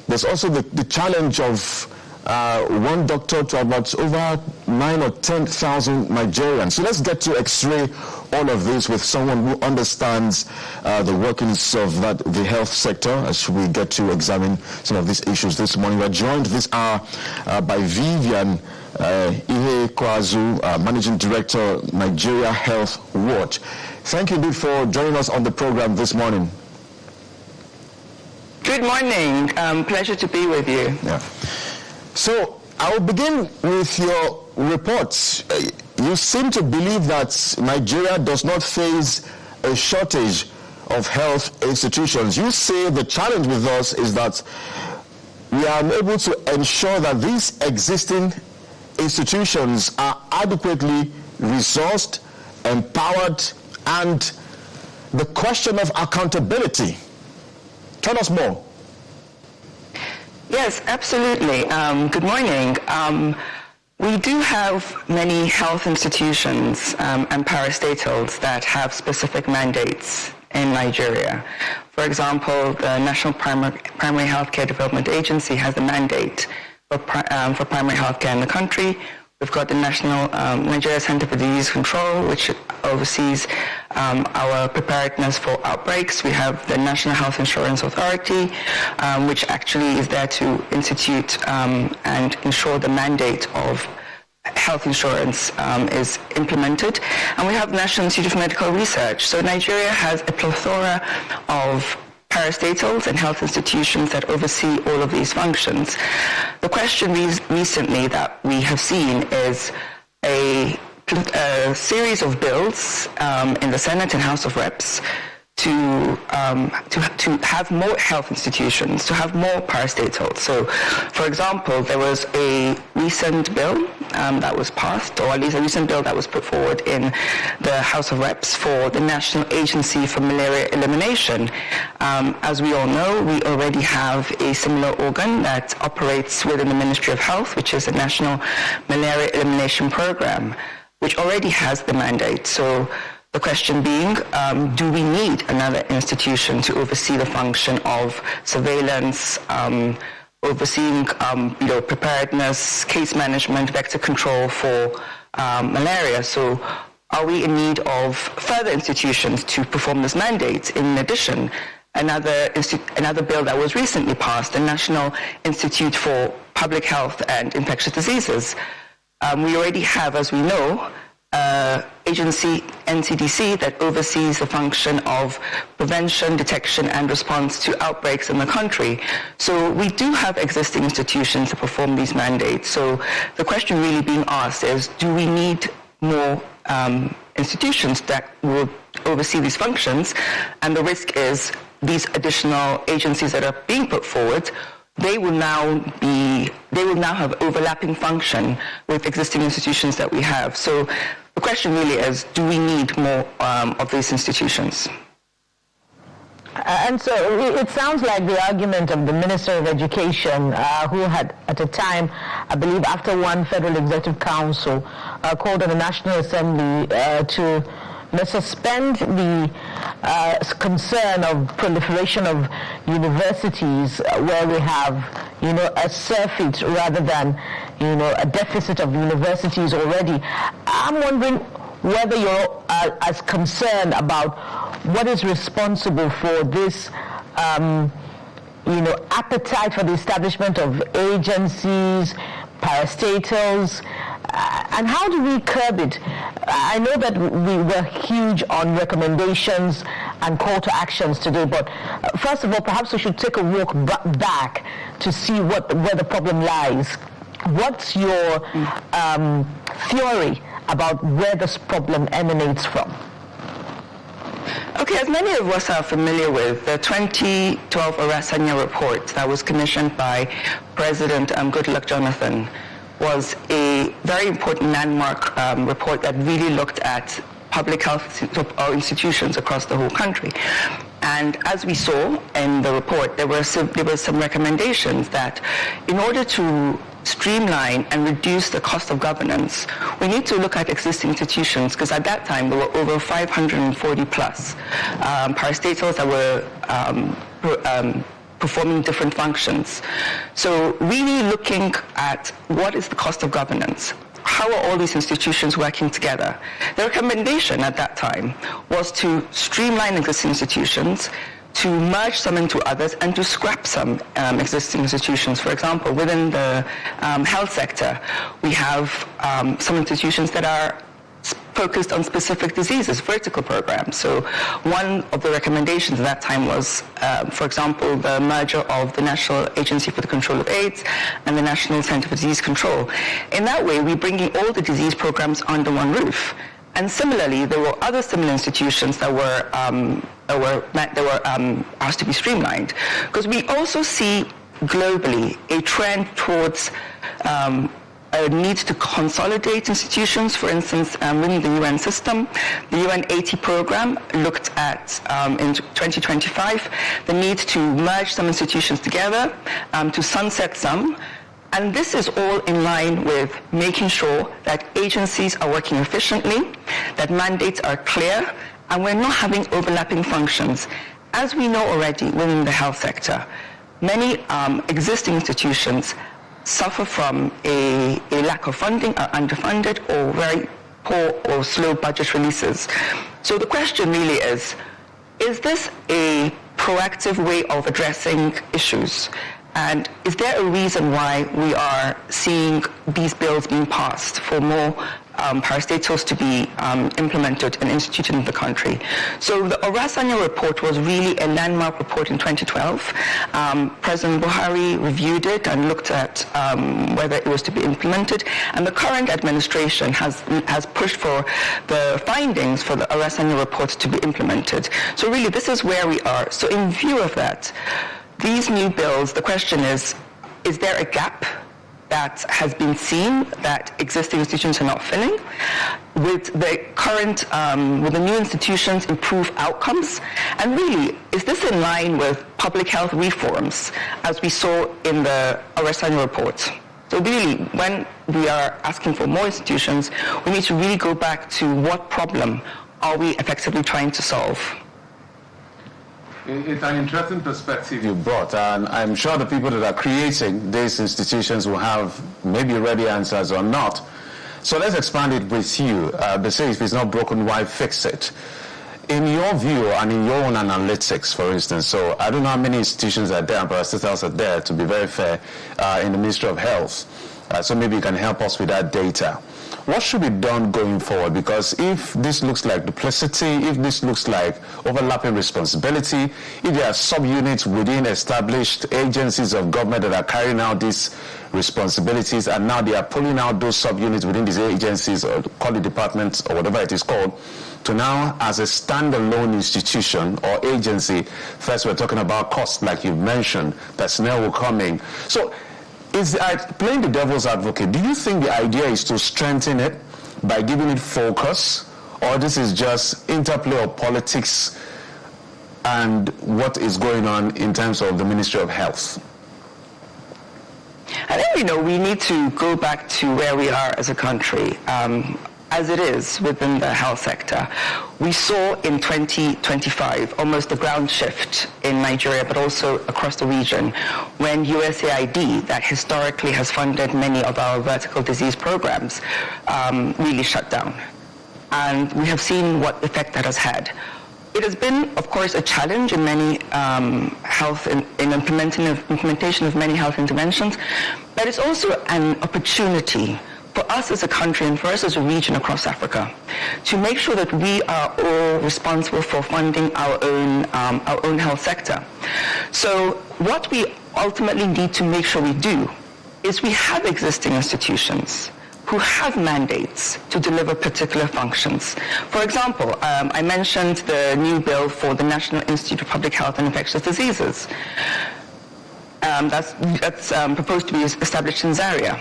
There's also the challenge of one doctor to about over 9,000 or 10,000 Nigerians. So let's get to x-ray all of this with someone who understands the workings of the health sector as we get to examine some of these issues this morning. We're joined this hour by Vivian Ihe Kwazu, Managing Director, Nigeria Health Watch. Thank you indeed for joining us on the program this morning. Good morning. Pleasure to be with you. Yeah. So I'll begin with your reports. You seem to believe that Nigeria does not face a shortage of health institutions. You say the challenge with us is that we are unable to ensure that these existing institutions are adequately resourced, empowered, and the question of accountability. Tell us more. Yes, absolutely. Good morning. We do have many health institutions and parastatals that have specific mandates in Nigeria. For example, the National Primary Healthcare Development Agency has the mandate for primary healthcare in the country. We've got the Nigeria Center for Disease Control, which oversees our preparedness for outbreaks. We have the National Health Insurance Authority, which actually is there to institute and ensure the mandate of health insurance is implemented, and we have the National Institute of Medical Research. So Nigeria has a plethora of parastatals and health institutions that oversee all of these functions. The question recently that we have seen is a series of bills in the Senate and House of Reps to have more health institutions, to have more parastatals. So, for example, there was a recent bill that was passed, or at least a recent bill that was put forward in the House of Reps for the National Agency for Malaria Elimination. As we all know, we already have a similar organ that operates within the Ministry of Health, which is the National Malaria Elimination Program, which already has the mandate. So the question being, do we need another institution to oversee the function of surveillance, overseeing preparedness, case management, vector control for malaria? So are we in need of further institutions to perform this mandate? In addition, another bill that was recently passed, the National Institute for Public Health and Infectious Diseases. We already have, as we know, agency, NCDC, that oversees the function of prevention, detection, and response to outbreaks in the country. So we do have existing institutions to perform these mandates. So the question really being asked is, do we need more institutions that will oversee these functions? And the risk is these additional agencies that are being put forward, they will now have overlapping function with existing institutions that we have. So the question really is, do we need more of these institutions? And so it sounds like the argument of the Minister of Education, who had at a time, I believe after one Federal Executive Council called on the National Assembly to suspend the concern of proliferation of universities where we have, a surfeit rather than, a deficit of universities already. I'm wondering whether you're as concerned about what is responsible for this, appetite for the establishment of agencies, parastatals, and how do we curb it? I know that we were huge on recommendations and call to actions today, but first of all, perhaps we should take a walk back to see where the problem lies. What's your theory about where this problem emanates from? Okay, as many of us are familiar with, the 2012 Orasanya report that was commissioned by President Goodluck Jonathan was a very important landmark report that really looked at public health institutions across the whole country. And as we saw in the report, there were some recommendations that in order to streamline and reduce the cost of governance, we need to look at existing institutions, because at that time there were over 540 plus parastatals that were performing different functions. So really looking at what is the cost of governance. How are all these institutions working together? The recommendation at that time was to streamline existing institutions, to merge some into others, and to scrap some existing institutions. For example, within the health sector, we have some institutions that are focused on specific diseases, vertical programs. So one of the recommendations at that time was, for example, the merger of the National Agency for the Control of AIDS and the National Center for Disease Control. In that way, we're bringing all the disease programs under one roof. And similarly, there were other similar institutions that were asked to be streamlined, because we also see globally a trend towards a need to consolidate institutions. For instance, within the UN system, the UN 80 program looked at, in 2025, the need to merge some institutions together, to sunset some. And this is all in line with making sure that agencies are working efficiently, that mandates are clear, and we're not having overlapping functions. As we know already within the health sector, many existing institutions suffer from a lack of funding, are underfunded, or very poor or slow budget releases. So the question really is this a proactive way of addressing issues? And is there a reason why we are seeing these bills being passed for more parastatals to be implemented and instituted in the country? So the Obasanjo report was really a landmark report in 2012. President Buhari reviewed it and looked at whether it was to be implemented, and the current administration has pushed for the findings for the Obasanjo report to be implemented. So really, this is where we are. So in view of that, these new bills, the question is there a gap that has been seen that existing institutions are not filling? With the current, with the new institutions, improve outcomes? And really, is this in line with public health reforms, as we saw in the Obasanjo report? So really, when we are asking for more institutions, we need to really go back to what problem are we effectively trying to solve? It's an interesting perspective you brought, and I'm sure the people that are creating these institutions will have maybe ready answers or not. So let's expand it with you. They say if it's not broken, why fix it? In your view and in your own analytics, for instance, so I don't know how many institutions are there, parastatals are there, to be very fair, in the Ministry of Health. So maybe you can help us with that data. What should be done going forward? Because if this looks like duplicity, if this looks like overlapping responsibility, if there are subunits within established agencies of government that are carrying out these responsibilities, and now they are pulling out those subunits within these agencies, or call it departments or whatever it is called, to now as a standalone institution or agency. First, we're talking about costs, like you mentioned, that's now coming. So, playing the devil's advocate, do you think the idea is to strengthen it by giving it focus, or this is just interplay of politics and what is going on in terms of the Ministry of Health? I think, we need to go back to where we are as a country. As it is within the health sector, we saw in 2025 almost a ground shift in Nigeria, but also across the region, when USAID, that historically has funded many of our vertical disease programs, really shut down. And we have seen what effect that has had. It has been, of course, a challenge in many implementation of many health interventions, but it's also an opportunity for us as a country and for us as a region across Africa to make sure that we are all responsible for funding our own health sector. So what we ultimately need to make sure we do is we have existing institutions who have mandates to deliver particular functions. For example, I mentioned the new bill for the National Institute of Public Health and Infectious Diseases. That's proposed to be established in Zaria.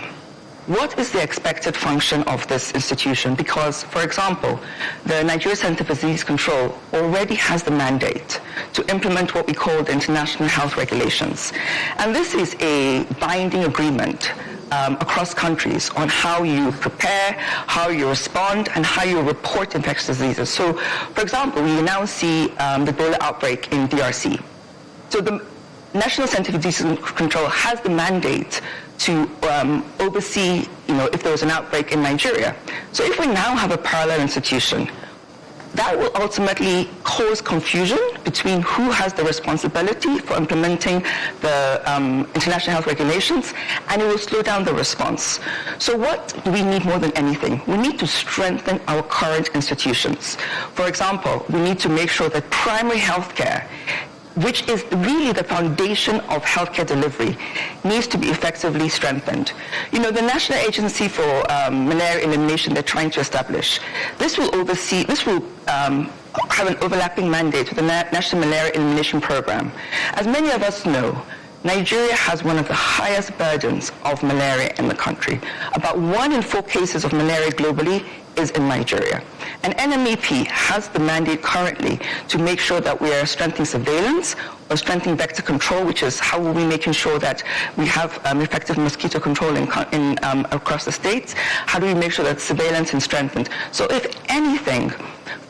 What is the expected function of this institution? Because, for example, the Nigeria Center for Disease Control already has the mandate to implement what we call the international health regulations. And this is a binding agreement across countries on how you prepare, how you respond, and how you report infectious diseases. So, for example, we now see the Ebola outbreak in DRC. So the National Center for Disease Control has the mandate to oversee, if there was an outbreak in Nigeria. So if we now have a parallel institution, that will ultimately cause confusion between who has the responsibility for implementing the international health regulations, and it will slow down the response. So what do we need more than anything? We need to strengthen our current institutions. For example, we need to make sure that primary health care, which is really the foundation of healthcare delivery, needs to be effectively strengthened. The National Agency for Malaria Elimination they're trying to establish, this will have an overlapping mandate with the National Malaria Elimination Program. As many of us know, Nigeria has one of the highest burdens of malaria in the country. About 1 in 4 cases of malaria globally is in Nigeria. And NMEP has the mandate currently to make sure that we are strengthening surveillance or strengthening vector control, which is how are we making sure that we have effective mosquito control across the states? How do we make sure that surveillance is strengthened? So if anything,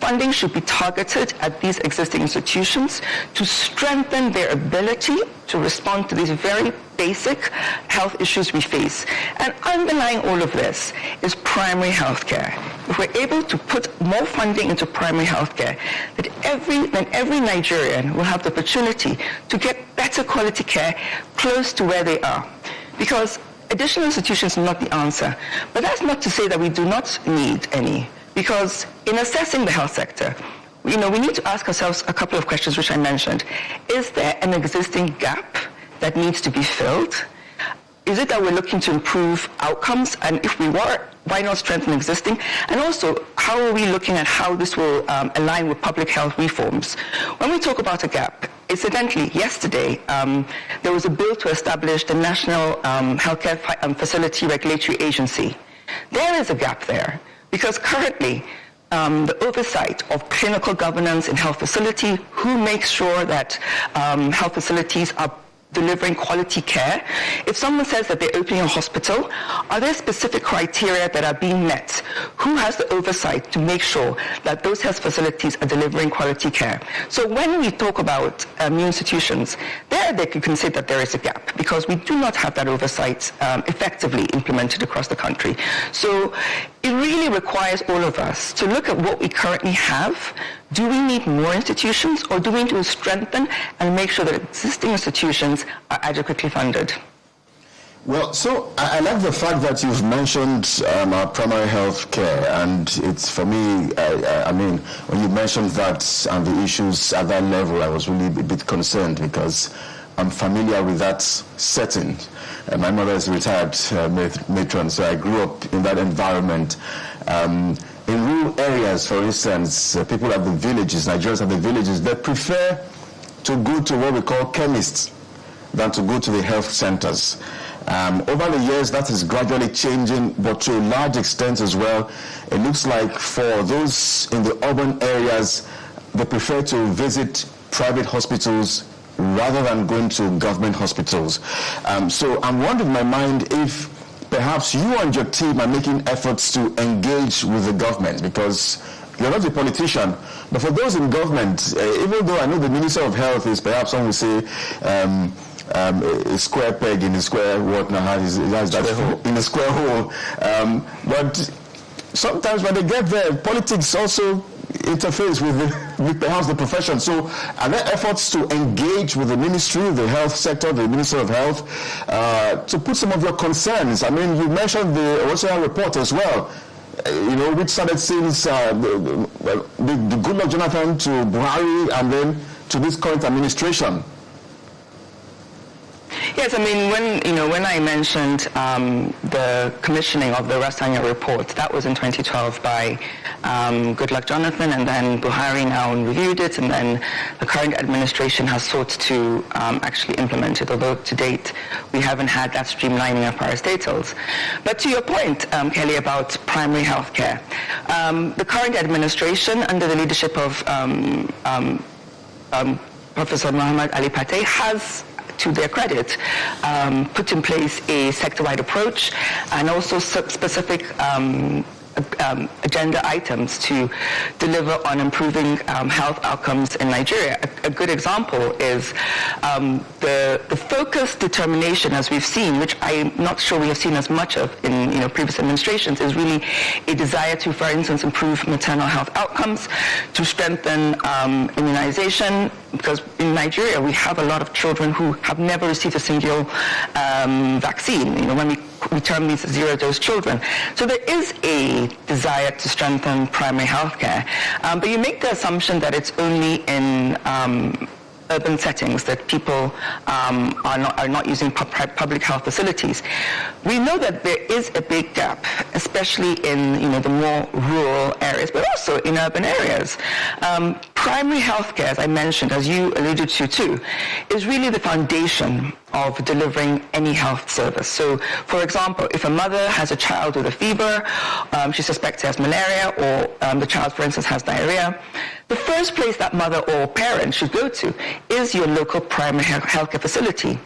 funding should be targeted at these existing institutions to strengthen their ability to respond to these very basic health issues we face. And underlying all of this is primary health care. If we're able to put more funding into primary health care, then every Nigerian will have the opportunity to get better quality care close to where they are. Because additional institutions are not the answer. But that's not to say that we do not need any. Because in assessing the health sector, we need to ask ourselves a couple of questions which I mentioned. Is there an existing gap that needs to be filled? Is it that we're looking to improve outcomes? And if we were, why not strengthen existing? And also, how are we looking at how this will align with public health reforms? When we talk about a gap, incidentally, yesterday, there was a bill to establish the National Healthcare Facility Regulatory Agency. There is a gap there, because currently, the oversight of clinical governance in health facility, who makes sure that health facilities are delivering quality care. If someone says that they're opening a hospital, are there specific criteria that are being met? Who has the oversight to make sure that those health facilities are delivering quality care? So when we talk about new institutions, they can say that there is a gap because we do not have that oversight effectively implemented across the country. So it really requires all of us to look at what we currently have. Do we need more institutions, or do we need to strengthen and make sure that existing institutions are adequately funded? Well, so I like the fact that you've mentioned our primary health care, and it's, for me, I mean, when you mentioned that and the issues at that level, I was really a bit concerned because I'm familiar with that setting. My mother is a retired matron, so I grew up in that environment. In rural areas, for instance, people at the villages, Nigerians at the villages, they prefer to go to what we call chemists than to go to the health centers. Over the years, that is gradually changing, but to a large extent as well, it looks like for those in the urban areas, they prefer to visit private hospitals rather than going to government hospitals. So I'm wondering in my mind if perhaps you and your team are making efforts to engage with the government, because you're not a politician, but for those in government, even though I know the Minister of Health is perhaps, some will say, a square peg in a square what now in a square hole, but sometimes when they get there, politics also interface with perhaps the profession. So are there efforts to engage with the ministry, the health sector, the Minister of Health, to put some of your concerns? I mean, you mentioned the OCR report as well, which started since the Goodluck Jonathan to Buhari and then to this current administration. Yes, I mean, when I mentioned the commissioning of the Rastanya report, that was in 2012 by Goodluck Jonathan, and then Buhari now reviewed it, and then the current administration has sought to actually implement it, although to date we haven't had that streamlining of parastatals. But to your point, Kelly, about primary health care, the current administration, under the leadership of Professor Muhammad Ali Patey, has, to their credit, put in place a sector-wide approach and also specific agenda items to deliver on improving health outcomes in Nigeria. A good example is the focused determination, as we've seen, which I'm not sure we have seen as much of in previous administrations, is really a desire to, for instance, improve maternal health outcomes, to strengthen immunization, because in Nigeria we have a lot of children who have never received a single vaccine. When we term these zero-dose children. So there is a desire to strengthen primary health care, but you make the assumption that it's only in urban settings that people are not using public health facilities. We know that there is a big gap, especially in the more rural areas, but also in urban areas. Primary health care, as I mentioned, as you alluded to too, is really the foundation of delivering any health service. So, for example, if a mother has a child with a fever, she suspects he has malaria, or the child, for instance, has diarrhea, the first place that mother or parent should go to is your local primary healthcare facility.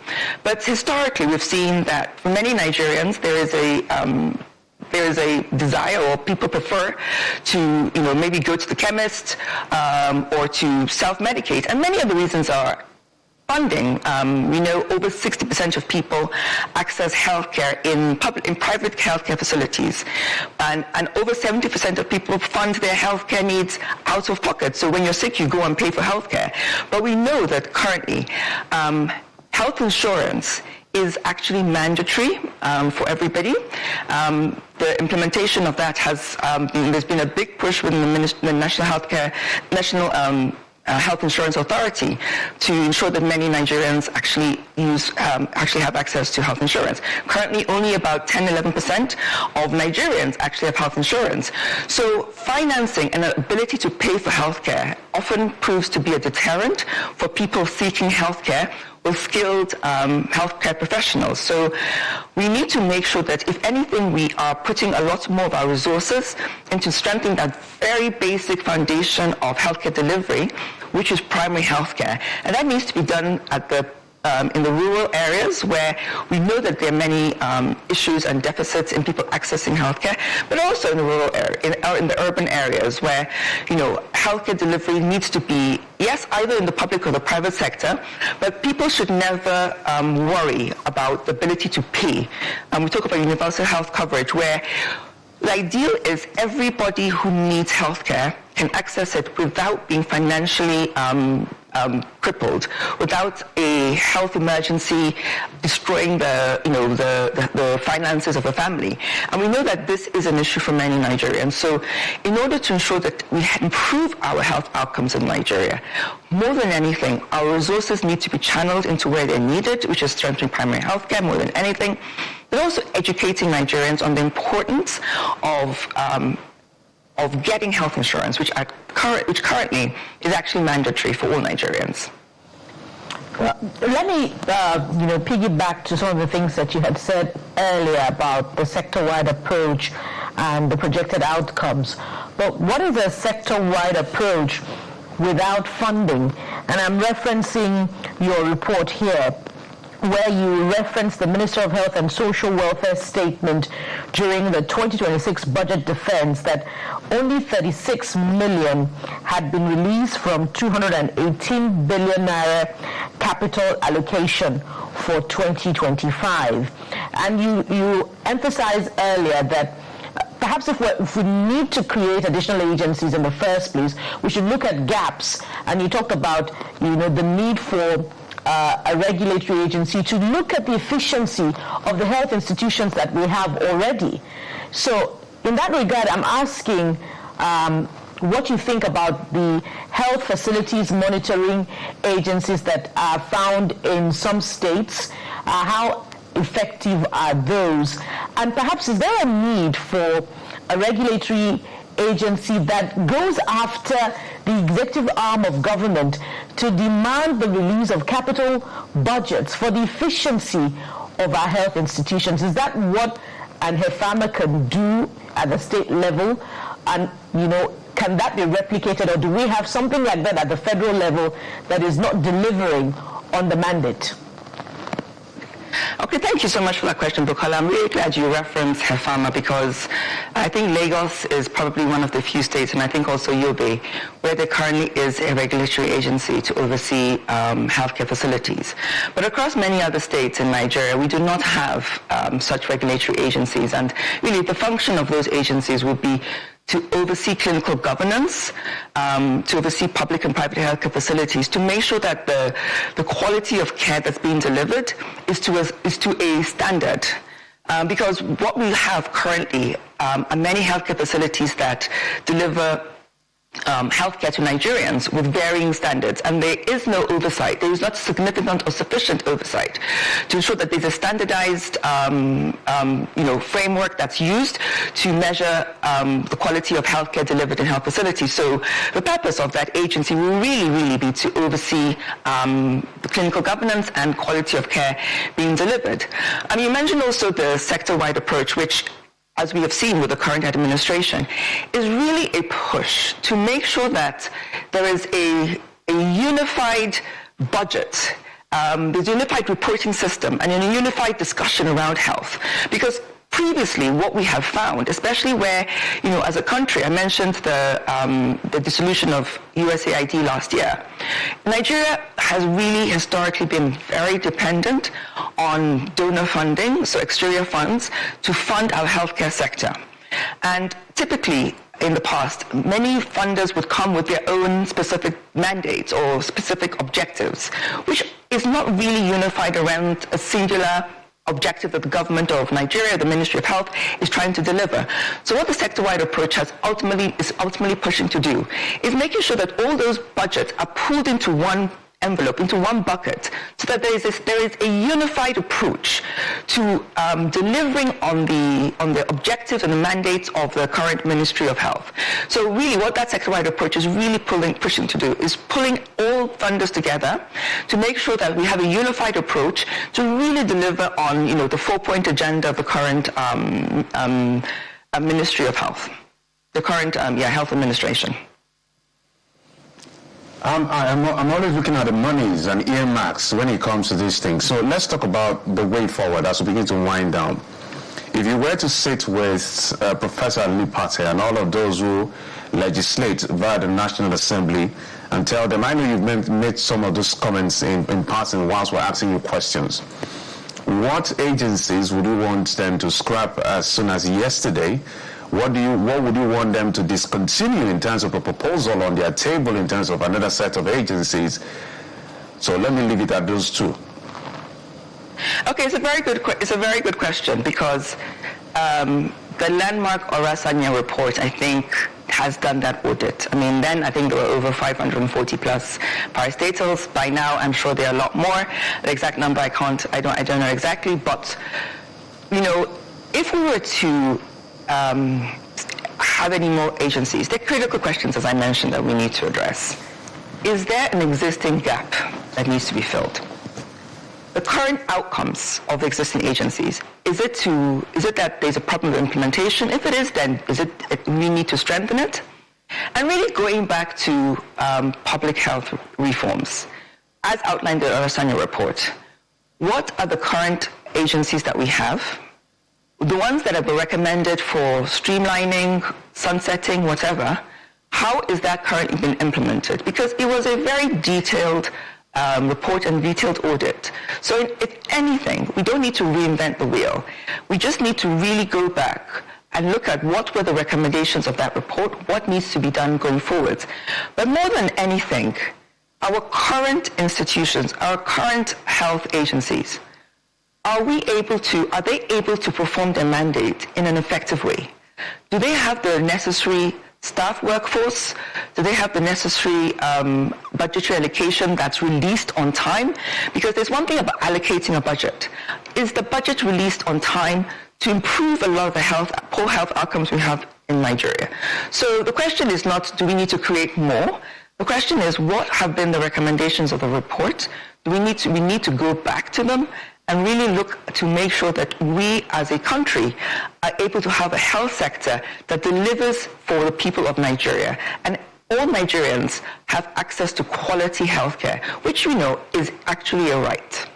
But historically, we've seen that for many Nigerians, there is there's a desire, or people prefer to, maybe go to the chemist or to self-medicate. And many of the reasons are funding. We know over 60% of people access healthcare in private healthcare facilities, and over 70% of people fund their healthcare needs out of pocket. So when you're sick, you go and pay for healthcare. But we know that currently, health insurance is actually mandatory for everybody. The implementation of that has there's been a big push within the National Health Insurance Authority to ensure that many Nigerians actually have access to health insurance. Currently, only about 10-11% of Nigerians actually have health insurance. So financing and the ability to pay for healthcare often proves to be a deterrent for people seeking healthcare with skilled healthcare professionals. So we need to make sure that, if anything, we are putting a lot more of our resources into strengthening that very basic foundation of healthcare delivery, which is primary healthcare. And that needs to be done at in the rural areas, where we know that there are many issues and deficits in people accessing healthcare, but also in the rural area, in the urban areas, where healthcare delivery needs to be, yes, either in the public or the private sector, but people should never worry about the ability to pay. We talk about universal health coverage, where the ideal is everybody who needs healthcare can access it without being financially crippled, without a health emergency destroying the finances of a family. And we know that this is an issue for many Nigerians. So in order to ensure that we improve our health outcomes in Nigeria, more than anything, our resources need to be channeled into where they're needed, which is strengthening primary healthcare more than anything, but also educating Nigerians on the importance of getting health insurance, which currently is actually mandatory for all Nigerians. Well, let me, piggyback to some of the things that you had said earlier about the sector-wide approach and the projected outcomes. But what is a sector-wide approach without funding? And I'm referencing your report here, where you reference the Minister of Health and Social Welfare statement during the 2026 budget defense that only 36 million had been released from 218 billion naira capital allocation for 2025. And you emphasized earlier that perhaps if we need to create additional agencies in the first place, we should look at gaps. And you talked about, the need for a regulatory agency to look at the efficiency of the health institutions that we have already. So in that regard, I'm asking what you think about the health facilities monitoring agencies that are found in some states. How effective are those? And perhaps is there a need for a regulatory agency that goes after the executive arm of government to demand the release of capital budgets for the efficiency of our health institutions? Is that what ANHEFAMA can do at the state level? And, can that be replicated, or do we have something like that at the federal level that is not delivering on the mandate? Okay, thank you so much for that question, Bukola. I'm really glad you referenced HEFAMA, because I think Lagos is probably one of the few states, and I think also Yobe, where there currently is a regulatory agency to oversee healthcare facilities. But across many other states in Nigeria, we do not have such regulatory agencies, and really the function of those agencies would be to oversee clinical governance, to oversee public and private healthcare facilities, to make sure that the quality of care that's being delivered is to a standard. Because what we have currently are many healthcare facilities that deliver healthcare to Nigerians with varying standards, and there is no oversight. There is not significant or sufficient oversight to ensure that there's a standardized, framework that's used to measure the quality of healthcare delivered in health facilities. So the purpose of that agency will really be to oversee the clinical governance and quality of care being delivered. You mentioned also the sector-wide approach, which, as we have seen with the current administration, is really a push to make sure that there is a unified budget, there's a unified reporting system, and a unified discussion around health. Because previously, what we have found, especially where, as a country, I mentioned the dissolution of USAID last year. Nigeria has really historically been very dependent on donor funding, so exterior funds, to fund our healthcare sector. And typically, in the past, many funders would come with their own specific mandates or specific objectives, which is not really unified around a singular objective that the government of Nigeria, the Ministry of Health, is trying to deliver. So what the sector-wide approach is ultimately pushing to do is making sure that all those budgets are pooled into one envelope, into one bucket, so that there is a unified approach to delivering on the objectives and the mandates of the current Ministry of Health. So really what that sector-wide approach is really pushing to do is pulling all funders together to make sure that we have a unified approach to really deliver on the 4-point agenda of the current Ministry of Health, the current Health Administration. I'm always looking at the monies and earmarks when it comes to these things. So let's talk about the way forward as we begin to wind down. If you were to sit with Professor Lipate and all of those who legislate via the National Assembly and tell them, I know you've made some of those comments in passing whilst we're asking you questions. What agencies would you want them to scrap as soon as yesterday? What would you want them to discontinue in terms of a proposal on their table in terms of another set of agencies? So let me leave it at those two. Okay, it's a very good question, because the landmark Orasanya report, I think, has done that audit. Then I think there were over 540 plus parastatals. By now, I'm sure there are a lot more. The exact number I don't know exactly, but if we were to have any more agencies, they're critical questions, as I mentioned, that we need to address. Is there an existing gap that needs to be filled? The current outcomes of the existing agencies, is it that there's a problem with implementation? If it is, then we need to strengthen it? And really going back to public health reforms, as outlined in the Orasanya report, what are the current agencies that we have? The ones that have been recommended for streamlining, sunsetting, whatever, how is that currently been implemented? Because it was a very detailed report and detailed audit. So if anything, we don't need to reinvent the wheel. We just need to really go back and look at what were the recommendations of that report, what needs to be done going forward. But more than anything, our current institutions, our current health agencies, are they able to perform their mandate in an effective way? Do they have the necessary staff workforce? Do they have the necessary budgetary allocation that's released on time? Because there's one thing about allocating a budget. Is the budget released on time to improve a lot of the poor health outcomes we have in Nigeria? So the question is not, do we need to create more? The question is, what have been the recommendations of the report? We need to go back to them and really look to make sure that we as a country are able to have a health sector that delivers for the people of Nigeria. And all Nigerians have access to quality healthcare, which is actually a right.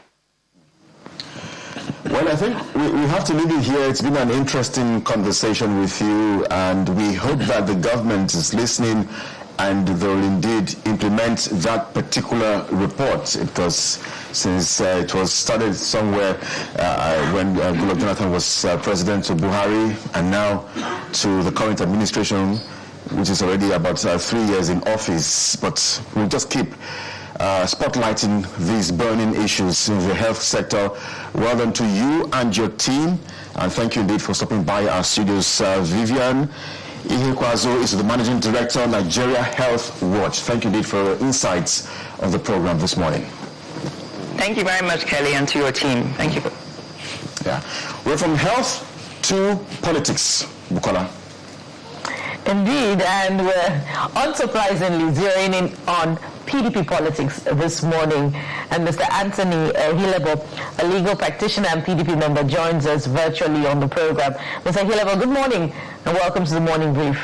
Well, I think we have to leave it here. It's been an interesting conversation with you, and we hope that the government is listening and they will indeed implement that particular report. Since it was started somewhere when Goodluck Jonathan was president to Buhari, and now to the current administration, which is already about 3 years in office. But we'll just keep spotlighting these burning issues in the health sector. Well done to you and your team, and thank you indeed for stopping by our studios. Vivian Ihekwazo is the Managing Director, Nigeria Health Watch. Thank you indeed for your insights on the program this morning. Thank you very much, Kelly, and to your team. Thank you. Yeah. We're from health to politics. Bukola. Indeed, and we're unsurprisingly zeroing in on PDP politics this morning. And Mr. Anthony Hilebo, a legal practitioner and PDP member, joins us virtually on the program. Mr. Hilebo, good morning and welcome to the Morning Brief.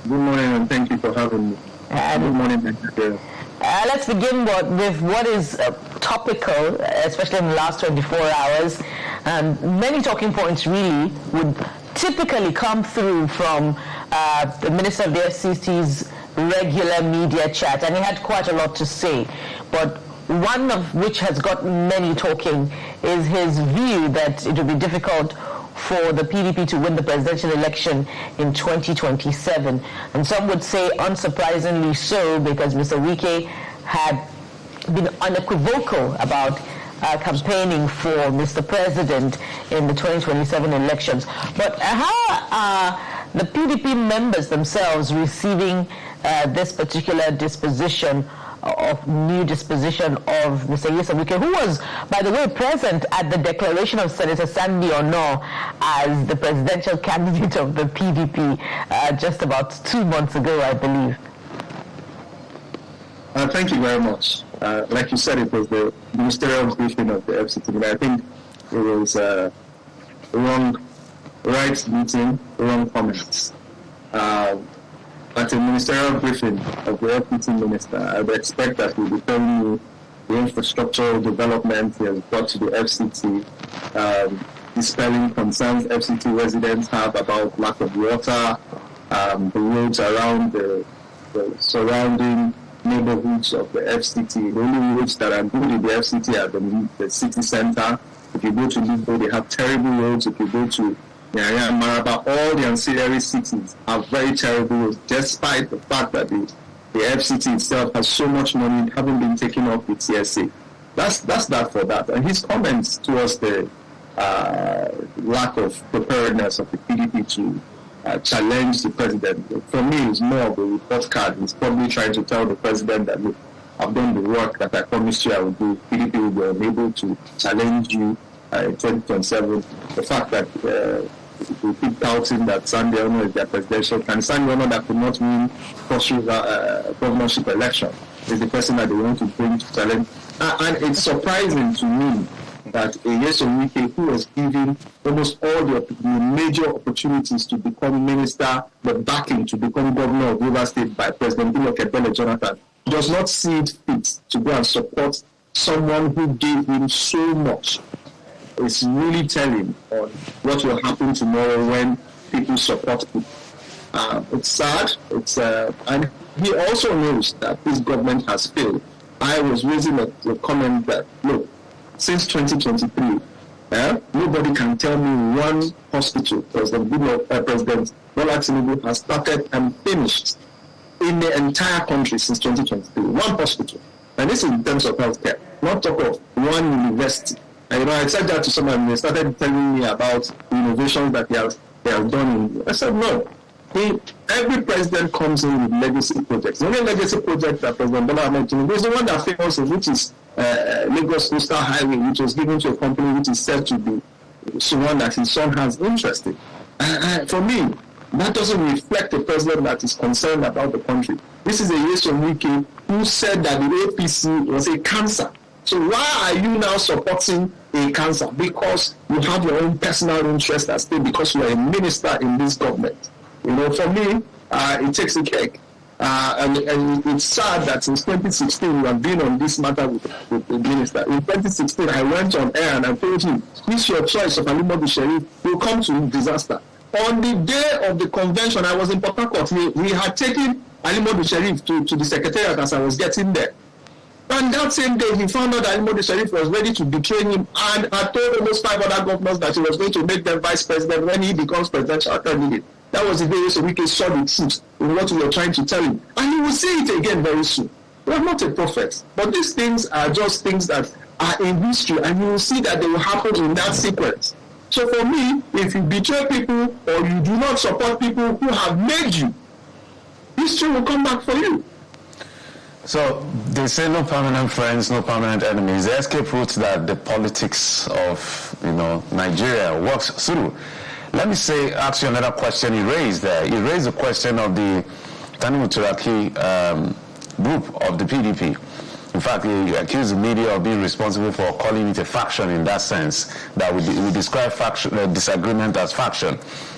Good morning and thank you for having me. And good morning, Nigeria. Let's begin with what is topical, especially in the last 24 hours. And many talking points really would typically come through from the Minister of the FCC's regular media chat, and he had quite a lot to say. But one of which has got many talking is his view that it would be difficult for the PDP to win the presidential election in 2027. And some would say unsurprisingly so, because Mr. Wike had been unequivocal about campaigning for Mr. President in the 2027 elections. But how are the PDP members themselves receiving this particular new disposition of Mr. Nyesom Wike, who was, by the way, present at the declaration of Senator Sandy Ono as the presidential candidate of the PDP just about 2 months ago, I believe? Thank you very much. Like you said, it was the ministerial briefing of the FCT, but I think it was wrong meeting, wrong comments. At a ministerial briefing of the FCT minister, I would expect that he will be telling me the infrastructural development he has brought to the FCT, dispelling concerns FCT residents have about lack of water, the roads around the surrounding neighborhoods of the FCT. The only roads that are good in the FCT are the city center. If you go to Libo, they have terrible roads. If you go to Nyanya and Maraba, all the ancillary cities have very terrible roads, despite the fact that the FCT itself has so much money having been taken off with TSA. That's that for that. And his comments towards the lack of preparedness of the PDP to challenge the president, for me, is more of a report card. He's probably trying to tell the president that, look, I've done the work that I promised you I would do. PDP will be unable to challenge you in 2027. The fact that we keep doubting that Sandy Ono is their presidential candidate. Sandy Ono that could not win governorship election is the person that they want to bring to challenge. And it's surprising to me that Nyesom Wike, who was given almost all the major opportunities to become minister, the backing to become governor of Rivers State by President Goodluck Jonathan, does not see it fit to go and support someone who gave him so much. It's really telling on what will happen tomorrow when people support people. It's sad. And he also knows that this government has failed. I was raising a comment that, look, since 2023, nobody can tell me one hospital President Bola Tinubu has started and finished in the entire country since 2023. One hospital. And this is in terms of healthcare. Not talk of one university. And I said that to someone, and they started telling me about the innovations that they have done. I said, no. Every president comes in with legacy projects. The only legacy project that President Bola Tinubu is the one that famous, which is Lagos Coastal Highway, which was given to a company which is said to be someone that his son has interest in. For me, that doesn't reflect a president that is concerned about the country. This is a Nyesom Wike who said that the APC was a cancer. So why are you now supporting a cancer? Because you have your own personal interest at stake, because you are a minister in this government. For me, it takes a cake. And it's sad that since 2016, we have been on this matter with the minister. In 2016, I went on air and I told him, this your choice of Alimadu Sharif will come to disaster. On the day of the convention, I was in Port Harcourt. We had taken Alimadu Sharif to the secretariat as I was getting there. And that same day, he found out that Alimadu Sharif was ready to betray him and had told almost 5 other governors that he was going to make them vice president when he becomes presidential candidate. That was the day so we saw the truth in what we were trying to tell him. And he will see it again very soon. We are not a prophet, but these things are just things that are in history, and you will see that they will happen in that sequence. So for me, if you betray people or you do not support people who have made you, history will come back for you. So they say no permanent friends, no permanent enemies. The escape route that the politics of Nigeria works through. Let me ask you another question he raised there. He raised the question of the Tanimu Turaki group of the PDP. In fact, he accused the media of being responsible for calling it a faction in that sense, that we describe disagreement as faction,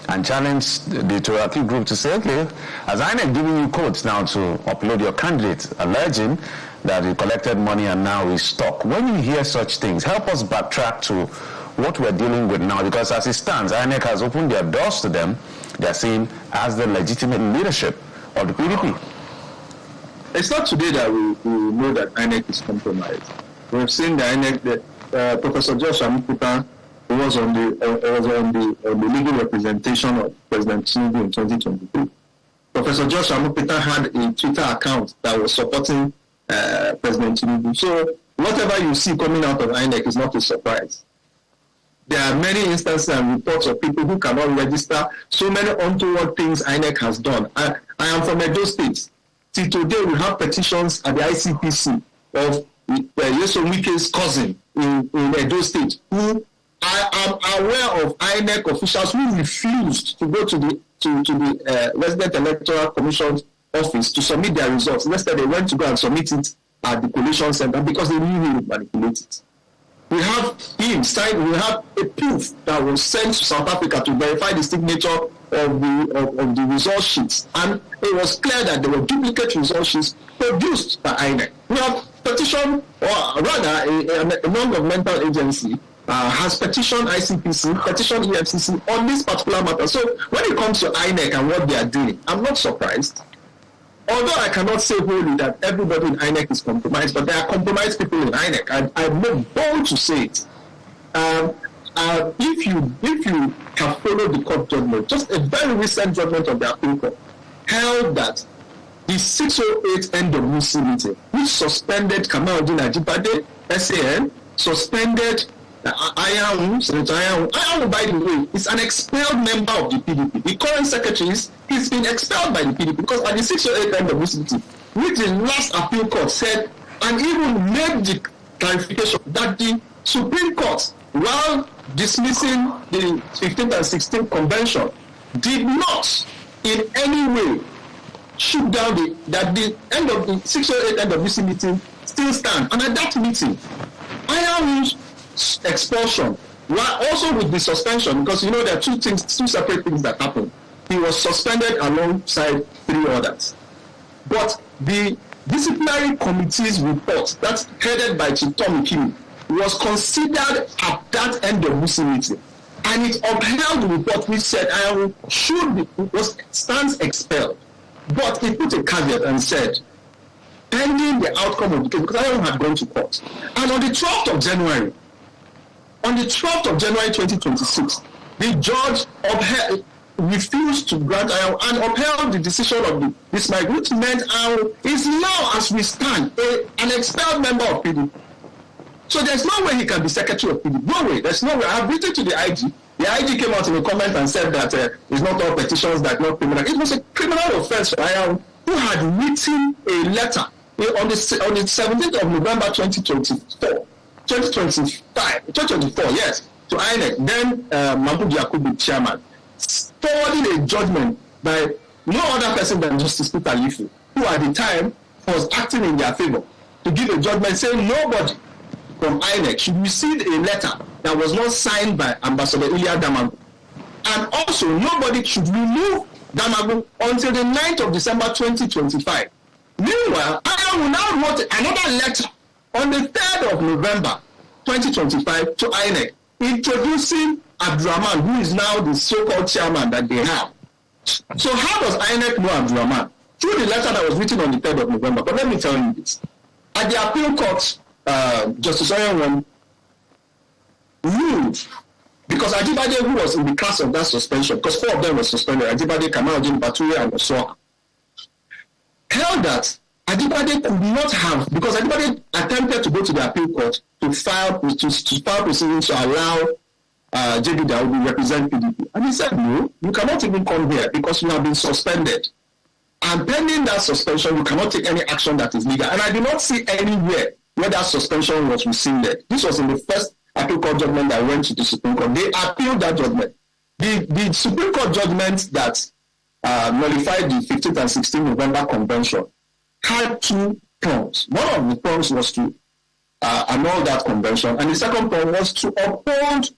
and challenged the Turaki group to say, okay, as INEC giving you codes now to upload your candidate, alleging that he collected money and now he's stuck. When you hear such things, help us backtrack to what we're dealing with now? Because as it stands, INEC has opened their doors to them. They're seen as the legitimate leadership of the PDP. It's not today that we know that INEC is compromised. We've seen the INEC, Professor Josh Amukuta, who was on the legal representation of President Tinubu in 2023. Professor Josh Amukuta had a Twitter account that was supporting President Tinubu. So whatever you see coming out of INEC is not a surprise. There are many instances and reports of people who cannot register so many untoward things INEC has done. I am from Edo State. Till today, we have petitions at the ICPC of Yeson Wike's cousin in Edo State, who I am aware of INEC officials who refused to go to the Resident Electoral Commission's office to submit their results. Instead, they went to go and submit it at the collation center because they knew he would manipulate it. We have him signed. We have a proof that was sent to South Africa to verify the signature of the result sheets, and it was clear that there were duplicate result sheets produced by INEC. We have petition, or rather, a non-governmental agency has petitioned ICPC, petitioned EFCC on this particular matter. So when it comes to INEC and what they are doing, I'm not surprised. Although I cannot say wholly that everybody in INEC is compromised, but there are compromised people in INEC. I'm not bold to say it. If you have followed the court judgment, just a very recent judgment of the appeal court held that the 608 NWC meeting, which suspended Kamaldeen Ajibade, SAN, suspended Senator Ayahu, by the way, is an expelled member of the PDP. The current secretary he's been expelled by the PDP because at the 608 NWC meeting, which the last appeal court said, and even made the clarification that the Supreme Court, while dismissing the 15th and 16th convention, did not in any way shoot down that the end of the 608 NWC meeting still stand. And at that meeting, Ayahu's expulsion, while also with the suspension, because you know there are two separate things that happened. He was suspended alongside 3 others. But the disciplinary committee's report, that's headed by Chief Tom Ikimi, was considered at that NWC meeting, and it upheld the report which said Ayahu stands expelled. But it put a caveat and said, pending the outcome of the case, because Ayahu had gone to court. And on the 12th of January 2026, the judge refused to grant Ayahu and upheld the decision of this migrant, which meant Ayahu is now, as we stand, an expelled member of PDP. So there's no way he can be secretary of PDP. No way. There's no way. I've written to the IG. The IG came out in a comment and said that it's not all petitions that are not criminal. It was a criminal offense for Ayahu, who had written a letter on the 17th of November 2024, yes, to INEC, then Mahmoud Yakubu, chairman, forwarding a judgment by no other person than Justice Peter Lifu, who at the time was acting in their favor, to give a judgment saying nobody from INEC should receive a letter that was not signed by Ambassador Ilya Damagu. And also, nobody should remove Damagu until the 9th of December 2025. Meanwhile, Ayahu now wrote another letter on the 3rd of November 2025 to INEC, introducing Abdurrahman, who is now the so-called chairman that they have. So how does INEC know Abdurrahman? Through the letter that was written on the 3rd of November. But let me tell you this. At the appeal court, Justice Oyenwon ruled, because Ajibade, who was in the class of that suspension, because 4 of them were suspended, Ajibade, Kamaldeen, Bature, and Osoa, held that Ajibade could not have, because Ajibade attempted to go to the appeal court to file proceedings to allow JB Daoud represent PDP. And he said, no, you cannot even come here because you have been suspended. And pending that suspension, you cannot take any action that is legal. And I do not see anywhere where that suspension was rescinded. This was in the first appeal court judgment that went to the Supreme Court. They appealed that judgment. The Supreme Court judgment that nullified the 15th and 16th November Convention had 2 prongs. One of the prongs was to annul that convention, and the second prong was to uphold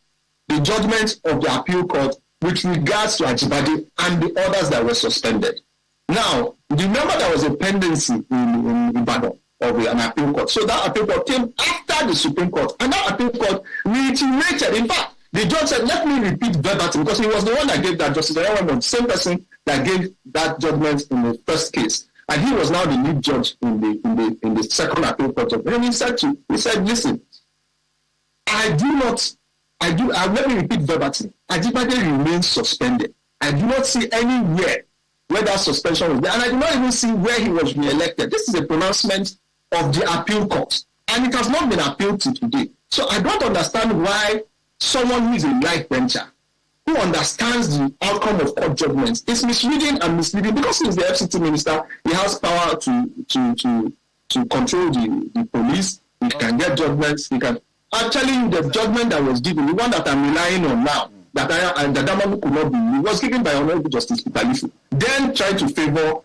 the judgment of the appeal court with regards to Ajibade and the others that were suspended. Now, remember there was a pendency in Ibadan of an appeal court. So that appeal court came after the Supreme Court, and that appeal court reiterated. In fact, the judge said, let me repeat verbatim, because he was the one that gave that Justice Ayawan, same person that gave that judgment in the first case. And he was now the lead judge in the second appeal court. And he said, listen, let me repeat verbatim. Ajibade remains suspended. I do not see anywhere where that suspension was there. And I do not even see where he was re-elected. This is a pronouncement of the appeal court. And it has not been appealed to today. So I don't understand why someone who is a life bencher, who understands the outcome of court judgments, is misleading and misleading. Because he's the FCT minister, he has power to control the police. He can get judgments. He can... Actually, the judgment that was given, the one that I'm relying on now, that Damagu could not be, was given by Honorable Justice Pitalifu, then trying to favor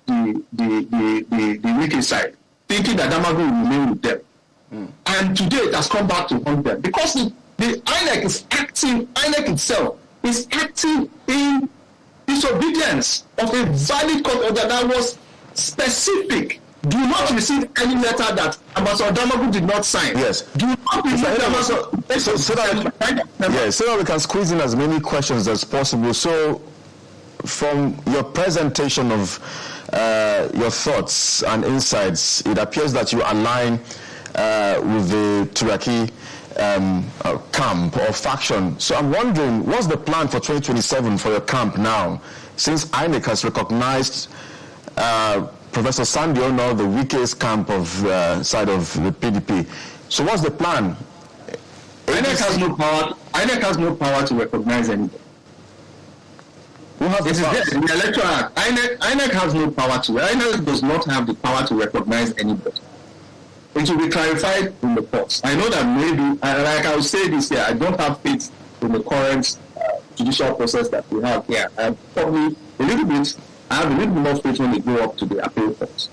the wicked side, thinking that Damagu will remain with them. And today it has come back to haunt them, because the INEC is acting, INEC itself is acting in disobedience of a valid court order that was specific. Do not receive any letter that Ambassador Damagu did not sign. Yes. Do not receive so that we can squeeze in as many questions as possible. So, from your presentation of your thoughts and insights, it appears that you align with the Turaki camp or faction. So I'm wondering, what's the plan for 2027 for your camp now, since INEC has recognized Professor Sandio, now the weakest camp of side of the PDP. So what's the plan? INEC has no power. INEC has no power to recognize anybody. Who has the Electoral Act. INEC has no power to. INEC does not have the power to recognize anybody. It will be clarified in the courts. I know that maybe, like I will say this here, I don't have faith in the current judicial process that we have here. I have probably a little bit. I have a little bit more faith when they go up to the appeal courts.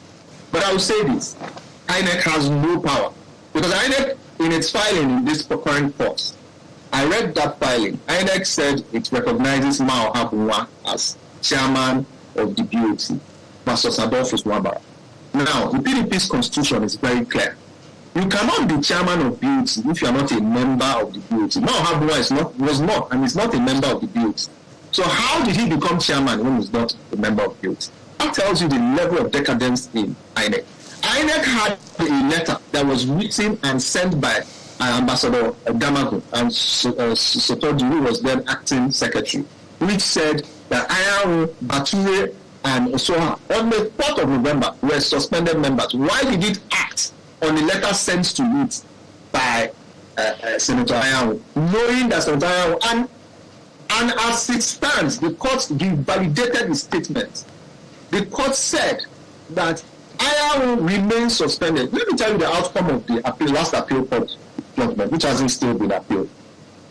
But I will say this, INEC has no power. Because INEC, in its filing in this current course, I read that filing. INEC said it recognizes Mao Habunwa as chairman of the BOT versus Adolphus Wabara. Now, the PDP's constitution is very clear. You cannot be chairman of BOT if you are not a member of the BOT. Mao Habunwa was not, and is not a member of the BOT. So how did he become chairman when he's not a member of BOT? That tells you the level of decadence in INEC. INEC had a letter that was written and sent by Ambassador Damagu and Sotoji, who was then acting secretary, which said that Ayahu, Bature, and Osoha on the 4th of November were suspended members. Why did it act on the letter sent to it by Senator Ayahu, knowing that Senator Ayahu, and as it stands, the court validated the statement. The court said that Ayahu remains suspended. Let me tell you the outcome of the last appeal court judgment, which hasn't still been appealed.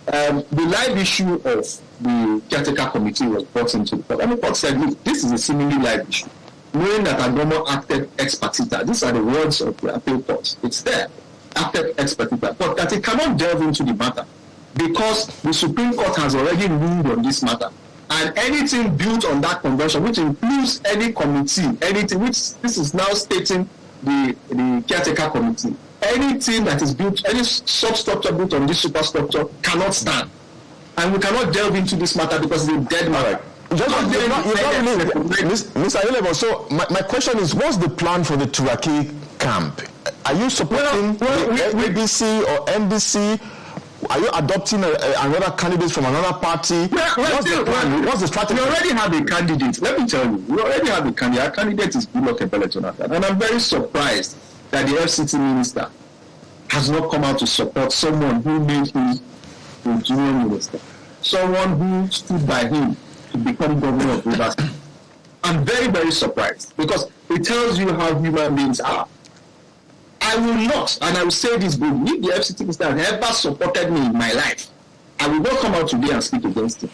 The live issue of the caretaker committee was brought into the court. And the court said, look, this is a seemingly live issue. Knowing that Agomo acted ex partita, these are the words of the appeal court. It's there, acted ex partita, but that it cannot delve into the matter because the Supreme Court has already ruled on this matter. And anything built on that convention, which includes any committee, anything, which this is now stating the caretaker committee, anything that is built, any substructure built on this superstructure cannot stand. And we cannot delve into this matter because it's a dead matter. Mr. Ayelebo, so my question is, what's the plan for the Turaki camp? Are you supporting the ABC or NBC? Are you adopting another candidate from another party? What's the plan? What's the strategy? We already have a candidate. Let me tell you, we already have a candidate. Our candidate is Goodluck Ebele Jonathan. And I'm very surprised that the FCT minister has not come out to support someone who made him a junior minister, someone who stood by him to become governor of Rivers. I'm very, very surprised because it tells you how human beings are. I will not, and I will say this boldly, if the FCT minister has ever supported me in my life, I will not come out today and speak against him.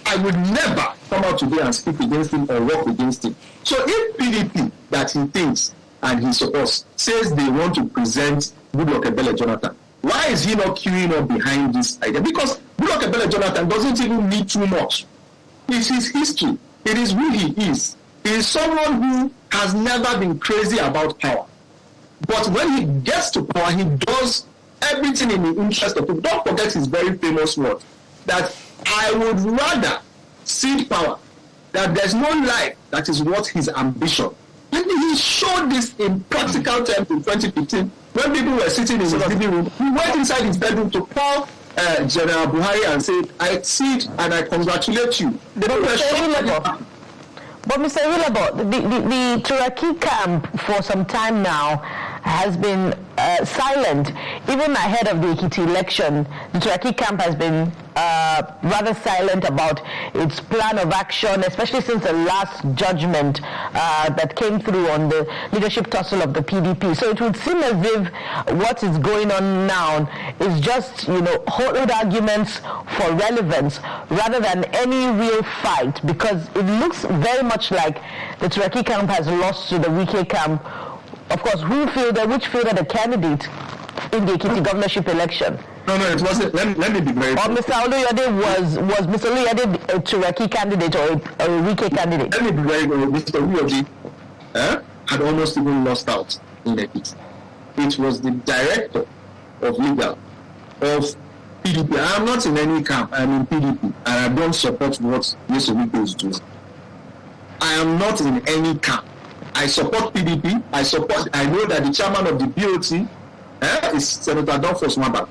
I would never come out today and speak against him or work against him. So if PDP that he thinks and he supports says they want to present Goodluck Ebele Jonathan, why is he not queuing up behind this idea? Because Goodluck Ebele Jonathan doesn't even need too much. It's his history. It is who he is. He is someone who has never been crazy about power. But when he gets to power, he does everything in the interest of people. Don't forget his very famous word, that I would rather cede power, that there's no life that is worth his ambition. And he showed this in practical terms in 2015, when people were sitting in his living room. He went inside his bedroom to call General Buhari and said, I cede and I congratulate you. But Mr. Hilabot, the Turaki camp for some time now has been silent. Even ahead of the Ekiti election, the Turaki camp has been rather silent about its plan of action, especially since the last judgment that came through on the leadership tussle of the PDP. So it would seem as if what is going on now is just, hollow arguments for relevance rather than any real fight, because it looks very much like the Turaki camp has lost to the Wike camp. Of course, which fielded a candidate in the Ekiti governorship election? No, it wasn't. Let me be very clear. Or Mr. Oluyode was Mr. Oluyode a Turaki candidate or a Wike candidate? Let me be very clear. Mr. Oluyode had almost even lost out in Ekiti. It was the director of legal of PDP. I am not in any camp. I am in PDP, and I don't support what Mr. Wike is doing. I am not in any camp. I support PDP. I know that the chairman of the BOT is Senator Adolphus Wabba.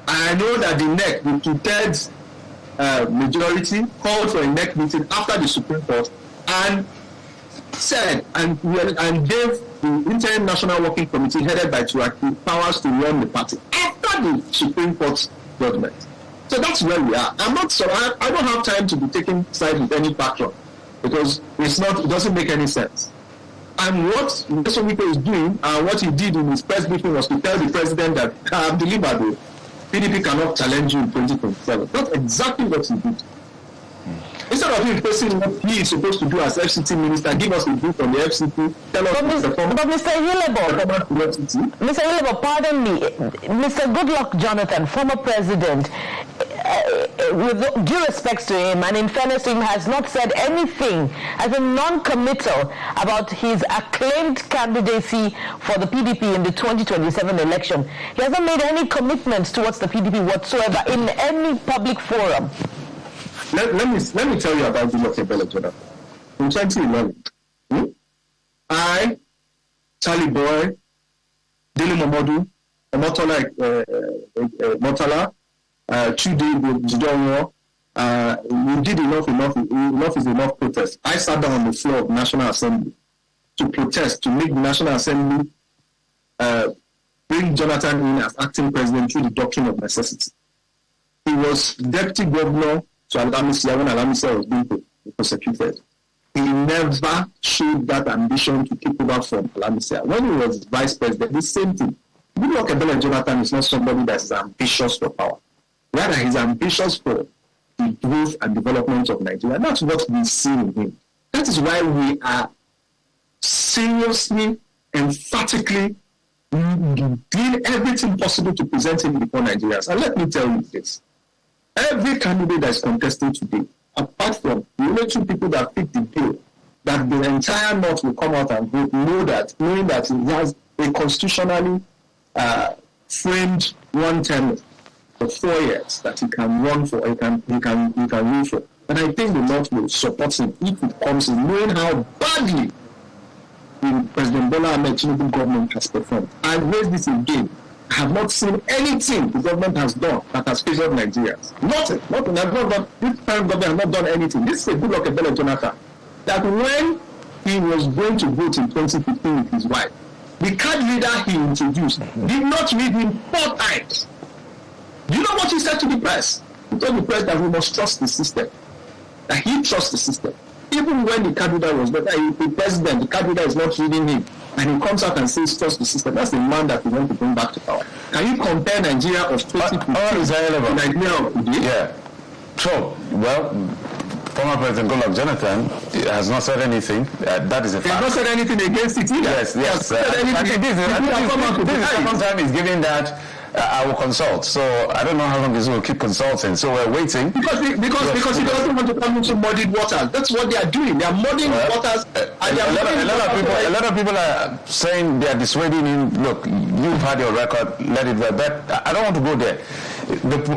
I know that the NEC, the two-thirds majority, called for a NEC meeting after the Supreme Court and said and gave the Interim National Working Committee headed by Turaki powers to run the party after the Supreme Court's judgment. So that's where we are. I don't have time to be taking side with any faction, because it doesn't make any sense. And what Mr. Wike is doing, and what he did in his press briefing, was to tell the president that I have delivered. PDP cannot challenge you in 2027. That's exactly what he did. Instead of him facing what he is supposed to do as FCT minister, give us a brief on the FCT, tell us But Mr. Hilabot, pardon me, Mr. Goodluck Jonathan, former president, with due respect to him, and in fairness to him, has not said anything, has been non-committal about his acclaimed candidacy for the PDP in the 2027 election. He hasn't made any commitments towards the PDP whatsoever in any public forum. Let me tell you about the Lokebele Jonathan. In 2011, I, Charlie Boy, Dele Momodu, Motala, Chudi Jidonwo, we did enough is enough protest. I sat down on the floor of the National Assembly to protest, to make the National Assembly bring Jonathan in as acting president through the doctrine of necessity. He was deputy governor to Alamisia when Alamisia was being prosecuted. He never showed that ambition to take over from Alamisia. When he was vice president, the same thing. Goodluck Jonathan is not somebody that is ambitious for power. Rather, he's ambitious for the growth and development of Nigeria. That's what we see in him. That is why we are seriously, emphatically doing everything possible to present him before Nigerians. And let me tell you this. Every candidate that is contesting today, apart from the only two people that picked the bill, that the entire North will come out and vote, knowing that he has a constitutionally framed one term for 4 years that he can run for, he can run for. And I think the North will support him if it comes in, knowing how badly the President Bola Ahmed Tinubu government has performed. I raise this again. I have not seen anything the government has done that has favored Nigerians. Nothing. This current government has not done anything. This is a Goodluck Jonathan. That when he was going to vote in 2015 with his wife, the card reader he introduced did not read him 4 times. Do you know what he said to the press? He told the press that we must trust the system. That he trusts the system. Even when the card reader was not, the president, the card reader is not reading him, and he comes out and says trust the system. That's the man that we want to bring back to power. Can you compare Nigeria of 2015 to Nigeria of today? Yeah. So, well, former President Goodluck Jonathan has not said anything. That is a fact. He has not said anything against it either. Yes. I think this is the second time he's giving that I will consult. So I don't know how long this will keep consulting. So we're waiting. Because he doesn't want to come into muddied waters. That's what they are doing. They are muddying waters. A lot of people are saying they are dissuading him. Look, you've had your record. Let it rest. But I don't want to go there.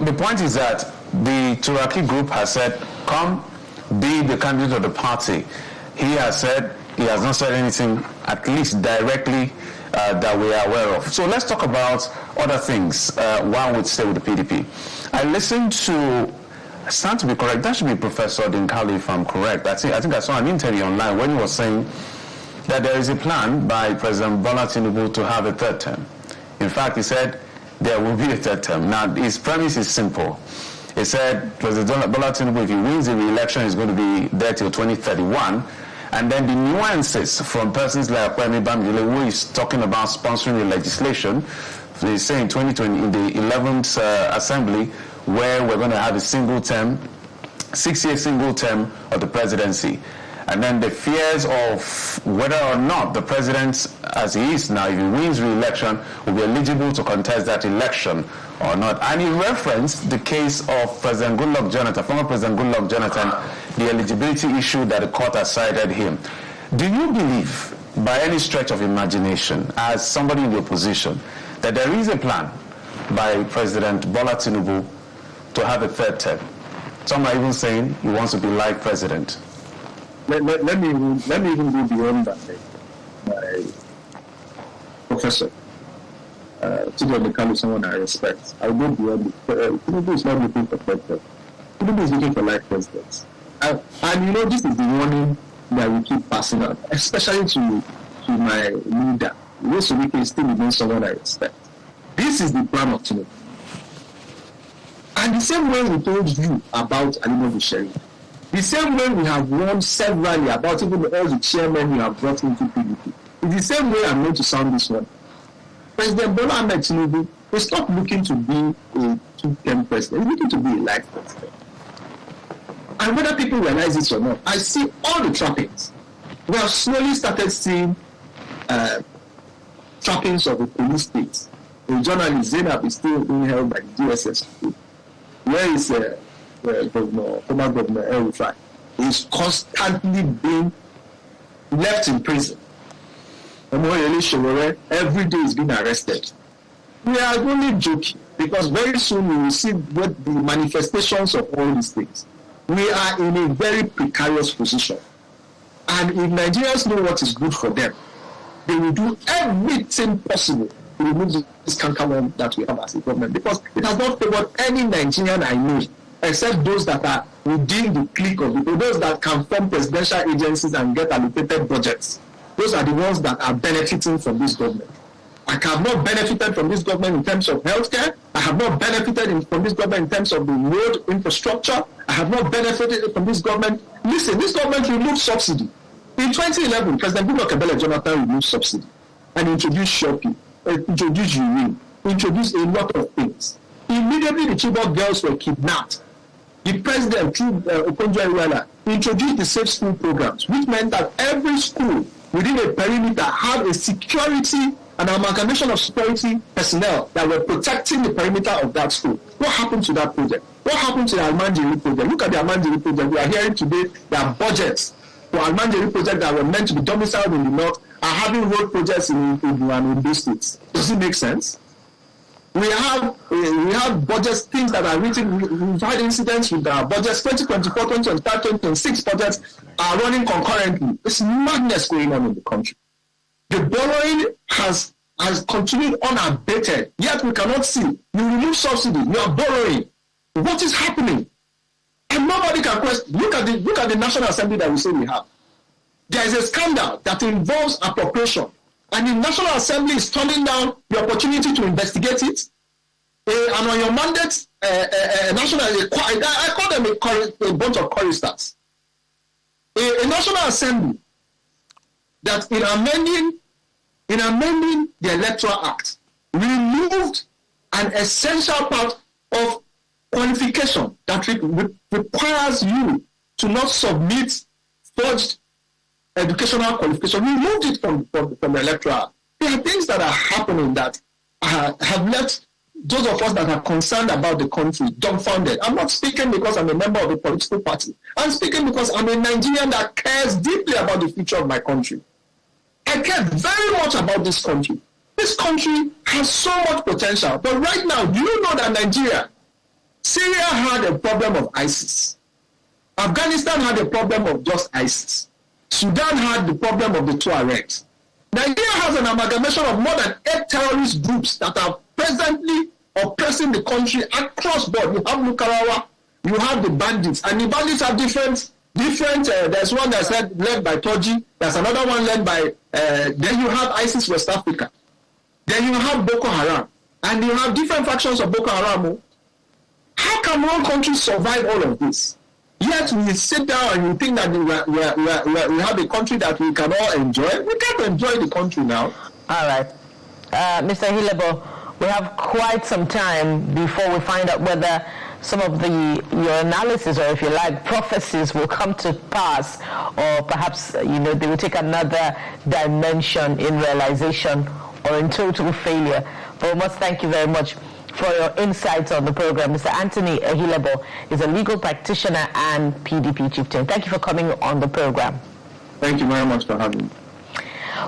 The point is that the Turaki group has said, come be the candidate of the party. He has said, he has not said anything, at least directly, that we are aware of. So let's talk about other things while we stay with the PDP. I listened to, I stand to be correct, that should be Professor Dinkali if I'm correct. I think I saw an interview online when he was saying that there is a plan by President Bola Tinubu to have a third term. In fact, he said there will be a third term. Now, his premise is simple. He said President Bola Tinubu, if he wins the re-election, is going to be there till 2031. And then the nuances from persons like Kwame Bamidele, who is talking about sponsoring the legislation, they say in 2020, in the 11th Assembly, where we're going to have a single term, 6-year single term of the presidency. And then the fears of whether or not the president, as he is now, if he wins re-election, will be eligible to contest that election or not. And he referenced the case of President Goodluck Jonathan, former President Goodluck Jonathan, the eligibility issue that the court has cited him. Do you believe, by any stretch of imagination, as somebody in the opposition, that there is a plan by President Bola Tinubu to have a third term? Some are even saying he wants to be like president. Let me even go beyond that. My professor, Tinubu Dinkali, is someone I respect. I'll go beyond it. Tinubu is not looking for third term. Tinubu is looking for life presidents. And you know, this is the warning that we keep passing on, especially to my leader. This week is still remains someone I respect. This is the plan of Tinubu. And the same way we told you about Alimo Bushiri, the same way we have warned severally about even all the chairmen you have brought into PDP, it's the same way I'm going to sound this one. President Bola Ahmed Tinubu is not looking to be a two-term president, he's looking to be a life president. And whether people realize this or not, I see all the trappings. We have slowly started seeing trappings of the police state. A journalist, Zainab, is still being held by the DSS. Where is former Governor El Rufai? Is constantly being left in prison. Every day is being arrested. We are only joking because very soon we will see what the manifestations of all these things. We are in a very precarious position. And if Nigerians know what is good for them, they will do everything possible to remove this cankerworm that we have as a government, because it has not favored any Nigerian I know, except those that are within the clique of people, those that can form presidential agencies and get allocated budgets. Those are the ones that are benefiting from this government. I have not benefited from this government in terms of healthcare. I have not benefited from this government in terms of the road infrastructure. I have not benefited from this government. Listen, this government removed subsidy. In 2011, President Goodluck Jonathan removed subsidy and introduced shopping, introduced urine, introduced a lot of things. Immediately, the Chibok girls were kidnapped. The president, through Okonjo-Iweala, introduced the safe school programs, which meant that every school within a perimeter had a security, an amalgamation of security personnel that were protecting the perimeter of that school. What happened to that project? What happened to the Almanjiri project? Look at the Almanjiri project. We are hearing today that budgets for Almanjiri project that were meant to be domiciled in the north are having road projects in Ondo states. Does it make sense? We have budgets, things that are written. We've had incidents with our budgets. 2024, 2025, 2026 budgets are running concurrently. It's madness going on in the country. The borrowing has continued unabated, yet we cannot see. You remove subsidy, you are borrowing. What is happening? And nobody can question. Look at the National Assembly that we say we have. There is a scandal that involves appropriation, and the National Assembly is turning down the opportunity to investigate it. And on your mandate, I call them a bunch of choristers. A National Assembly that in amending the Electoral Act removed an essential part of qualification that requires you to not submit forged educational qualification. Removed it from the Electoral Act. There are things that are happening that have left those of us that are concerned about the country dumbfounded. I'm not speaking because I'm a member of a political party. I'm speaking because I'm a Nigerian that cares deeply about the future of my country. I care very much about this country. This country has so much potential. But right now, do you know that Syria had a problem of ISIS. Afghanistan had a problem of just ISIS. Sudan had the problem of the Tuaregs. Nigeria has an amalgamation of more than 8 terrorist groups that are presently oppressing the country across board. You have Lukarawa, you have the bandits, and the bandits have different. There's one that's led by Toji. There's another one led by. Then you have ISIS West Africa. Then you have Boko Haram, and you have different factions of Boko Haram. How can one country survive all of this? Yet we sit down and we think that we have a country that we can all enjoy. We can't enjoy the country now. All right. Mr. Hilebo, we have quite some time before we find out whether some of your analysis, or if you like, prophecies will come to pass, or perhaps, they will take another dimension in realization or in total failure. But we must thank you very much for your insights on the program. Mr. Anthony Hilebo is a legal practitioner and PDP chieftain. Thank you for coming on the program. Thank you very much for having me.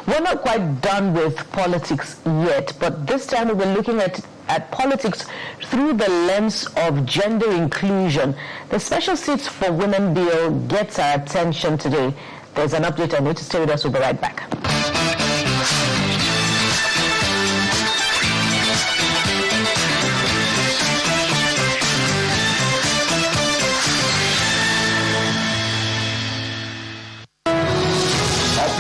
We're not quite done with politics yet, but this time we've been looking at politics through the lens of gender inclusion. The Special Seats for Women bill gets our attention today. There's an update on it. Stay with us. We'll be right back.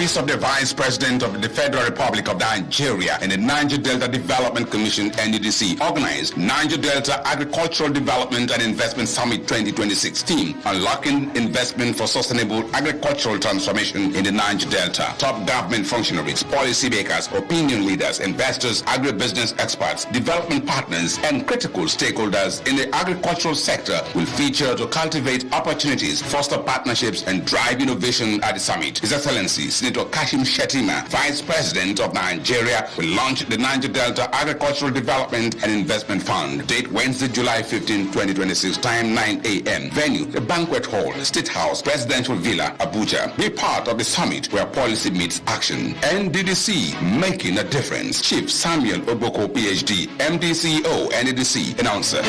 Office of the Vice President of the Federal Republic of Nigeria and the Niger Delta Development Commission (NDDC) organized Niger Delta Agricultural Development and Investment Summit 2026 theme, Unlocking Investment for Sustainable Agricultural Transformation in the Niger Delta. Top government functionaries, policy makers, opinion leaders, investors, agribusiness experts, development partners, and critical stakeholders in the agricultural sector will feature to cultivate opportunities, foster partnerships, and drive innovation at the summit. His Excellency Senator Kashim Shettima, Vice President of Nigeria, will launch the Niger Delta Agricultural Development and Investment Fund. Date Wednesday, July 15, 2026. Time 9 a.m. Venue, the Banquet Hall, State House, Presidential Villa, Abuja. Be part of the summit where policy meets action. NDDC, making a difference. Chief Samuel Oboko, PhD, MDCO, NDDC, announcer.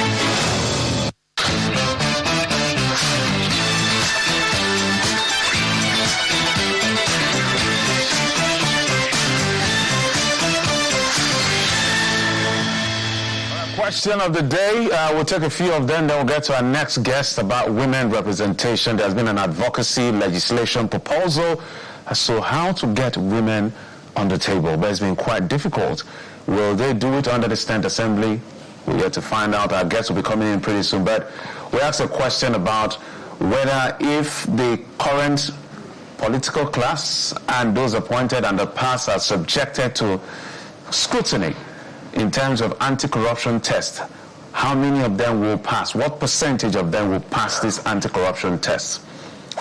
Question of the day, we'll take a few of them, then we'll get to our next guest about women representation. There's been an advocacy legislation proposal as to how to get women on the table, but it's been quite difficult. Will they do it under the State Assembly? We'll get to find out. Our guests will be coming in pretty soon, but we asked a question about whether if the current political class and those appointed in the past are subjected to scrutiny in terms of anti-corruption test, how many of them will pass? What percentage of them will pass this anti-corruption test?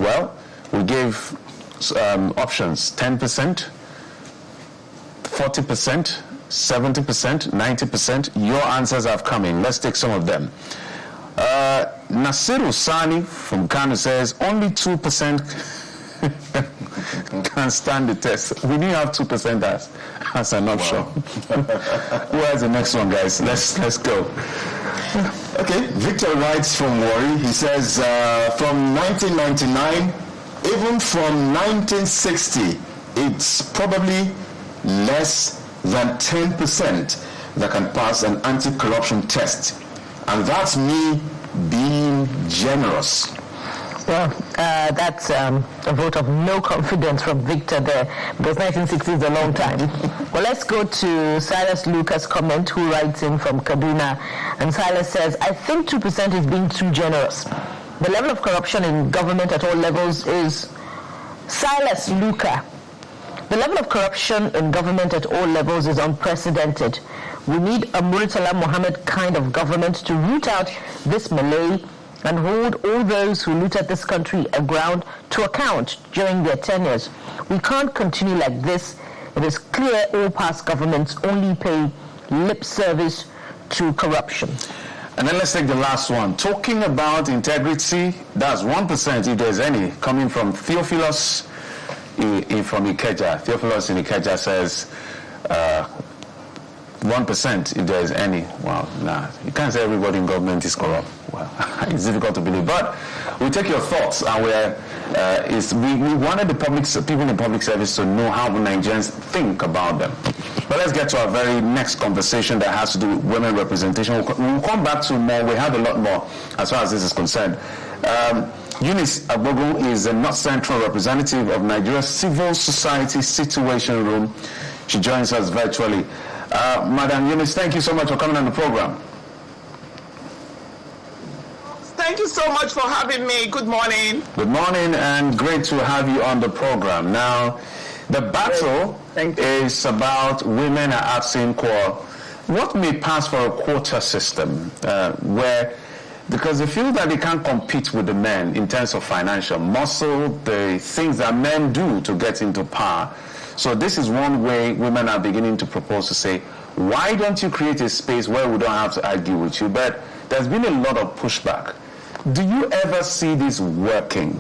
Well, we gave options: 10%, 40%, 70%, 90%. Your answers have come in. Let's take some of them. Nasiru Sani from Kano says only 2% can stand the test. We didn't have 2% as an option. Wow. Where's the next one, guys? Let's go. Okay, Victor writes from Warri. He says from 1999, even from 1960, it's probably less than 10% that can pass an anti-corruption test. And that's me being generous. Well, that's a vote of no confidence from Victor there, because 1960 is a long time. Well, let's go to Silas Lucas' comment, who writes in from Kaduna. And Silas says, I think 2% is being too generous. The level of corruption in government at all levels is... Silas Luca, the level of corruption in government at all levels is unprecedented. We need a Murtala Mohammed kind of government to root out this Malay and hold all those who looted this country aground to account during their tenures. We can't continue like this. It is clear all past governments only pay lip service to corruption. And then let's take the last one. Talking about integrity, that's 1%, if there's any, coming from Theophilus from Ikeja. Theophilus in Ikeja says 1%, if there is any. Wow, nah, you can't say everybody in government is corrupt. Well, it's difficult to believe. But we take your thoughts, and we wanted the people in public service to know how Nigerians think about them. But let's get to our very next conversation that has to do with women representation. We'll come back to more. We have a lot more as far as this is concerned. Eunice Agbogu is a North Central representative of Nigeria's Civil Society Situation Room. She joins us virtually. Madam Eunice, thank you so much for coming on the program. Thank you so much for having me. Good morning. Good morning, and great to have you on the program. Now, the battle is about women are asking for what may pass for a quota system because they feel that they can't compete with the men in terms of financial muscle, the things that men do to get into power. So this is one way women are beginning to propose to say, why don't you create a space where we don't have to argue with you? But there's been a lot of pushback. Do you ever see this working,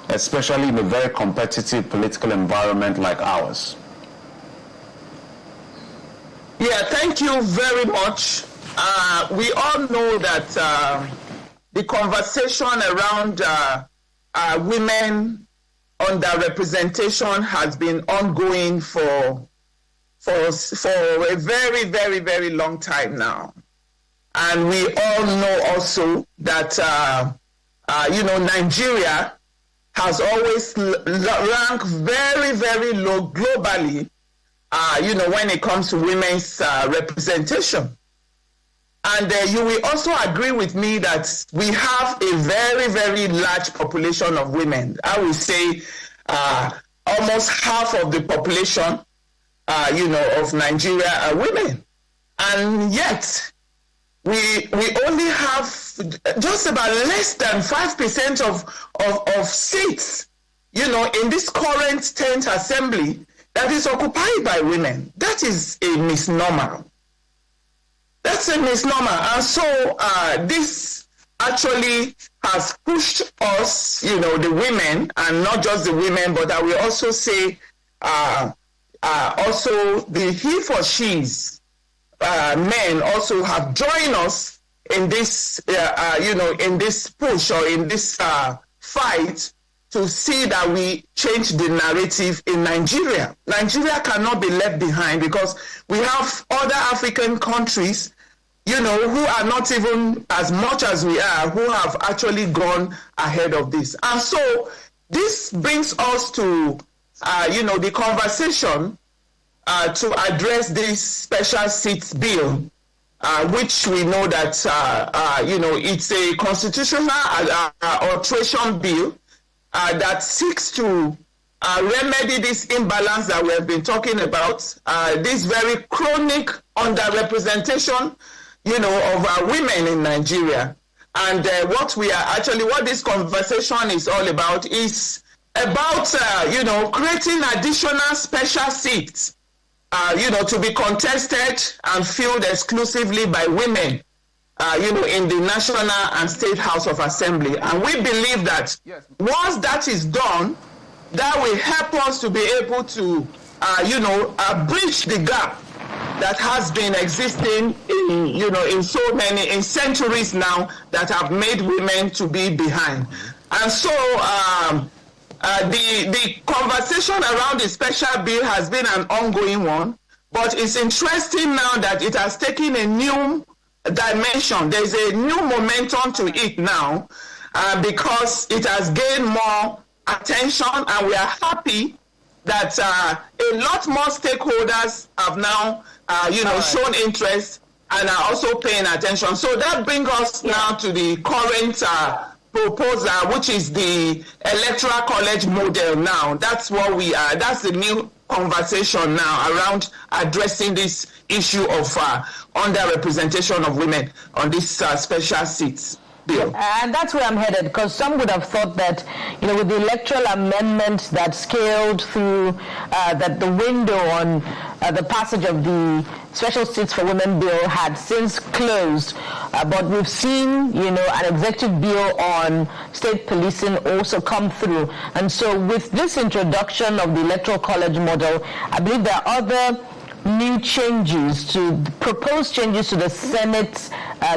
especially in a very competitive political environment like ours? Yeah, thank you very much. We all know that the conversation around women underrepresentation has been ongoing for a very, very, very long time now. And we all know also that, Nigeria has always ranked very, very low globally, when it comes to women's representation. And you will also agree with me that we have a very, very large population of women. I would say almost half of the population, of Nigeria are women. And yet, we only have just about less than 5% of seats, in this current 10th assembly that is occupied by women. That is a misnomer. That's a misnomer. And so this actually has pushed us, the women, and not just the women, but I will also say also the he for she's men also have joined us in this, in this push or in this fight to see that we change the narrative in Nigeria. Nigeria cannot be left behind because we have other African countries, who are not even as much as we are, who have actually gone ahead of this. And so this brings us to, the conversation to address this special seats bill, which we know that, it's a constitutional alteration bill that seeks to remedy this imbalance that we have been talking about, this very chronic underrepresentation, of women in Nigeria. And what this conversation is all about is about, creating additional special seats, to be contested and filled exclusively by women, in the National and State House of Assembly. And we believe that once that is done, that will help us to be able to, bridge the gap that has been existing in centuries now that have made women to be behind. And so the conversation around the special bill has been an ongoing one, but it's interesting now that it has taken a new dimension. There's a new momentum to it now because it has gained more attention, and we are happy that a lot more stakeholders have now, shown interest and are also paying attention. So that brings us now to the current proposal, which is the electoral college model now. That's what we are. That's the new conversation now around addressing this issue of underrepresentation of women on these special seats. bill. And that's where I'm headed, because some would have thought that, with the electoral amendment that scaled through, that the window on the passage of the Special Seats for Women bill had since closed. But we've seen, an executive bill on state policing also come through. And so with this introduction of the Electoral College model, I believe there are other new proposed changes to the Senate,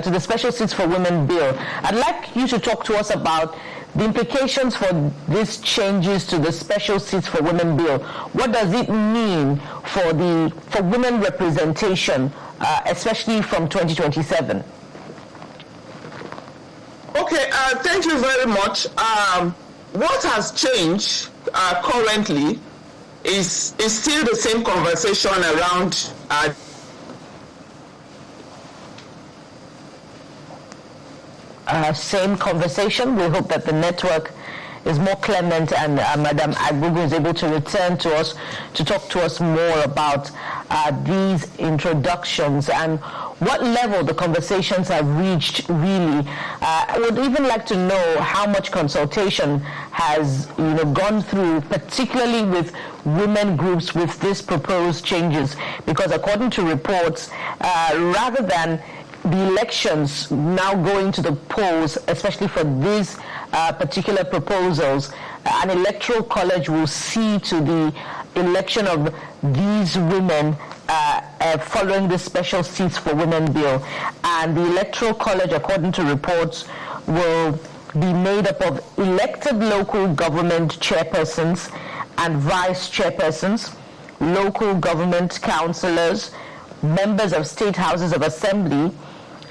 to the Special Seats for Women bill. I'd like you to talk to us about the implications for these changes to the Special Seats for Women bill. What does it mean for women representation, especially from 2027? Okay, thank you very much. What has changed currently is still the same conversation around same conversation. We hope that the network is more clement and Madam Agbogu is able to return to us to talk to us more about these introductions and what level the conversations have reached really. I would even like to know how much consultation has gone through, particularly with women groups with these proposed changes, because according to reports, rather than the elections now going to the polls, especially for these particular proposals, an electoral college will see to the election of these women following the Special Seats for Women bill. And the electoral college, according to reports, will be made up of elected local government chairpersons and vice chairpersons, local government councillors, members of state houses of assembly,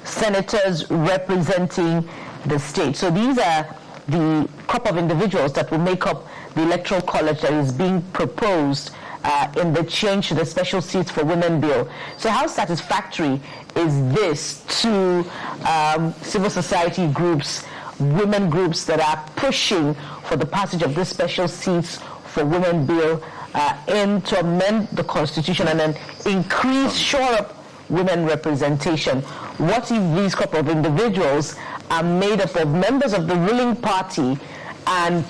senators representing the state. So these are the crop of individuals that will make up the electoral college that is being proposed in the change to the Special Seats for Women bill. So how satisfactory is this to civil society groups, women groups that are pushing for the passage of this Special Seats for Women bill in to amend the Constitution and then shore up women representation? What if these couple of individuals are made up of members of the ruling party and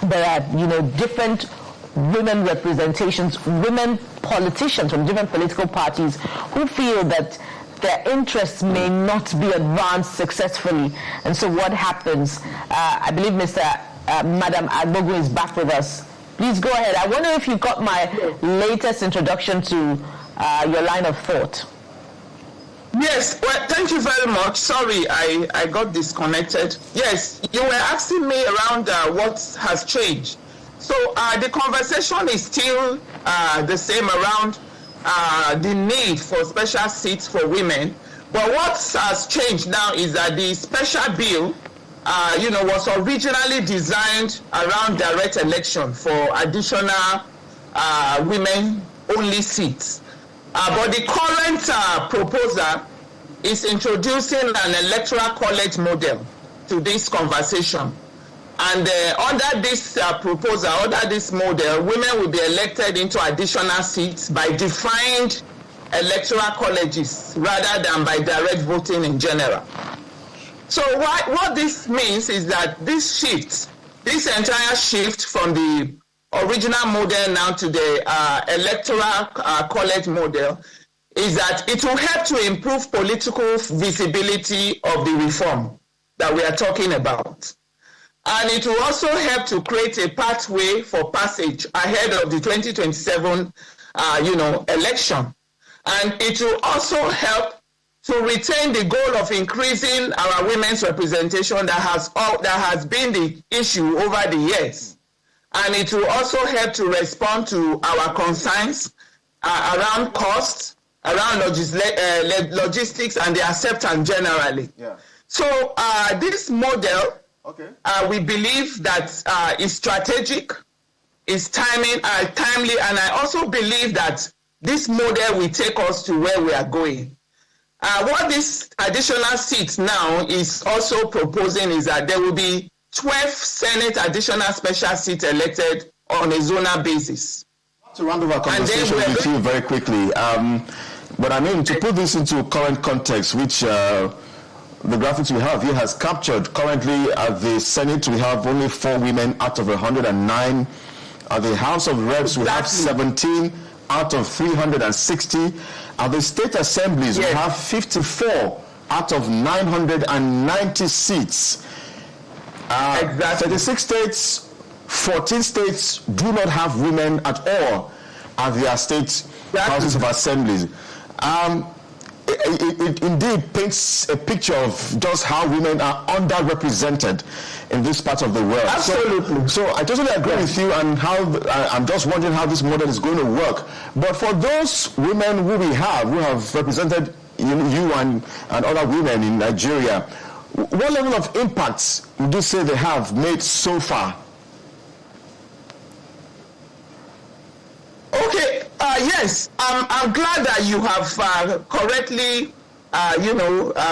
there are, different women representations, women politicians from different political parties who feel that their interests may not be advanced successfully? And so what happens? I believe Madam Agbogu is back with us. Please go ahead. I wonder if you got my latest introduction to your line of thought. Yes, well, thank you very much. Sorry, I got disconnected. Yes, you were asking me around what has changed. So the conversation is still the same around the need for special seats for women. But what has changed now is that the special bill, was originally designed around direct election for additional women-only seats. But the current proposal is introducing an electoral college model to this conversation. And under this proposal, under this model, women will be elected into additional seats by defined electoral colleges rather than by direct voting in general. So what this means is that this entire shift from the original model now to the electoral college model is that it will help to improve political visibility of the reform that we are talking about. And it will also help to create a pathway for passage ahead of the 2027 election. And it will also help to retain the goal of increasing our women's representation that has been the issue over the years. And it will also help to respond to our concerns around costs, around logistics and the acceptance generally. Yeah. So this model, we believe that is strategic, is timely, and I also believe that this model will take us to where we are going. What this additional seats now is also proposing is that there will be 12 Senate additional special seats elected on a zonal basis. To round off our conversation with you very quickly, but I mean, to put this into current context, which the graphics we have here has captured. Currently at the Senate, we have only 4 women out of 109. At the House of Reps, we have 17 out of 360. At the state assemblies, we have 54 out of 990 seats. 36 states, 14 states do not have women at all at their state houses of assemblies. It indeed paints a picture of just how women are underrepresented in this part of the world. Absolutely. So I totally agree with you, and how I'm just wondering how this model is going to work. But for those women who have represented you and other women in Nigeria, what level of impact would you say they have made so far? Okay, yes, I'm glad that you have correctly,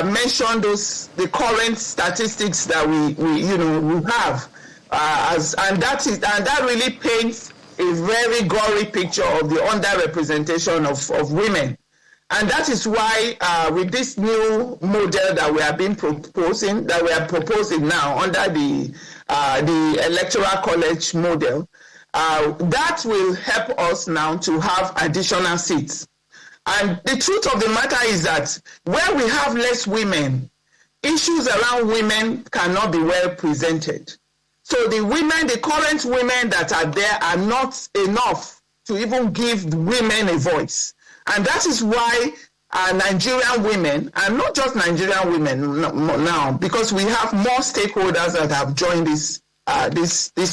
mentioned the current statistics that we have, and that really paints a very gory picture of the underrepresentation of women. And that is why with this new model that we are proposing now under the Electoral College model, that will help us now to have additional seats. And the truth of the matter is that where we have less women, issues around women cannot be well presented. So the current women that are there are not enough to even give women a voice. And that is why Nigerian women, and not just Nigerian women now, because we have more stakeholders that have joined this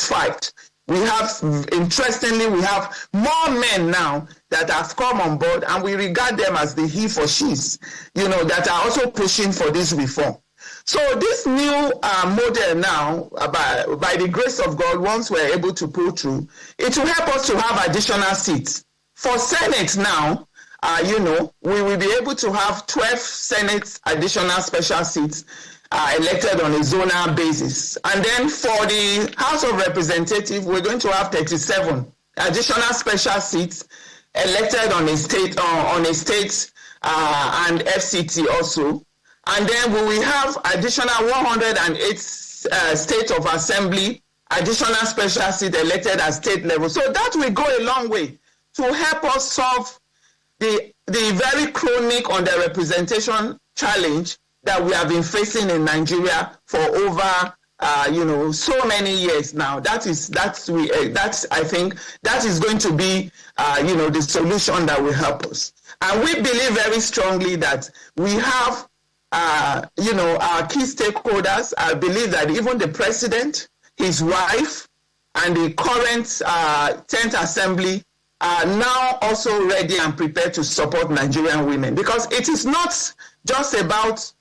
fight. We have more men now that have come on board, and we regard them as the he for she's, that are also pushing for this reform. So this new model now, by the grace of God, once we're able to pull through, it will help us to have additional seats. For Senate now, we will be able to have 12 Senate additional special seats elected on a zonal basis. And then for the House of Representatives, we're going to have 37 additional special seats elected on a state and FCT also. And then we will have additional 108 State of Assembly, additional special seat elected at state level. So that will go a long way to help us solve the very chronic underrepresentation challenge that we have been facing in Nigeria for over so many years now. I think that is going to be the solution that will help us. And we believe very strongly that we have our key stakeholders. I believe that even the president, his wife, and the current 10th Assembly are now also ready and prepared to support Nigerian women, because it is not just about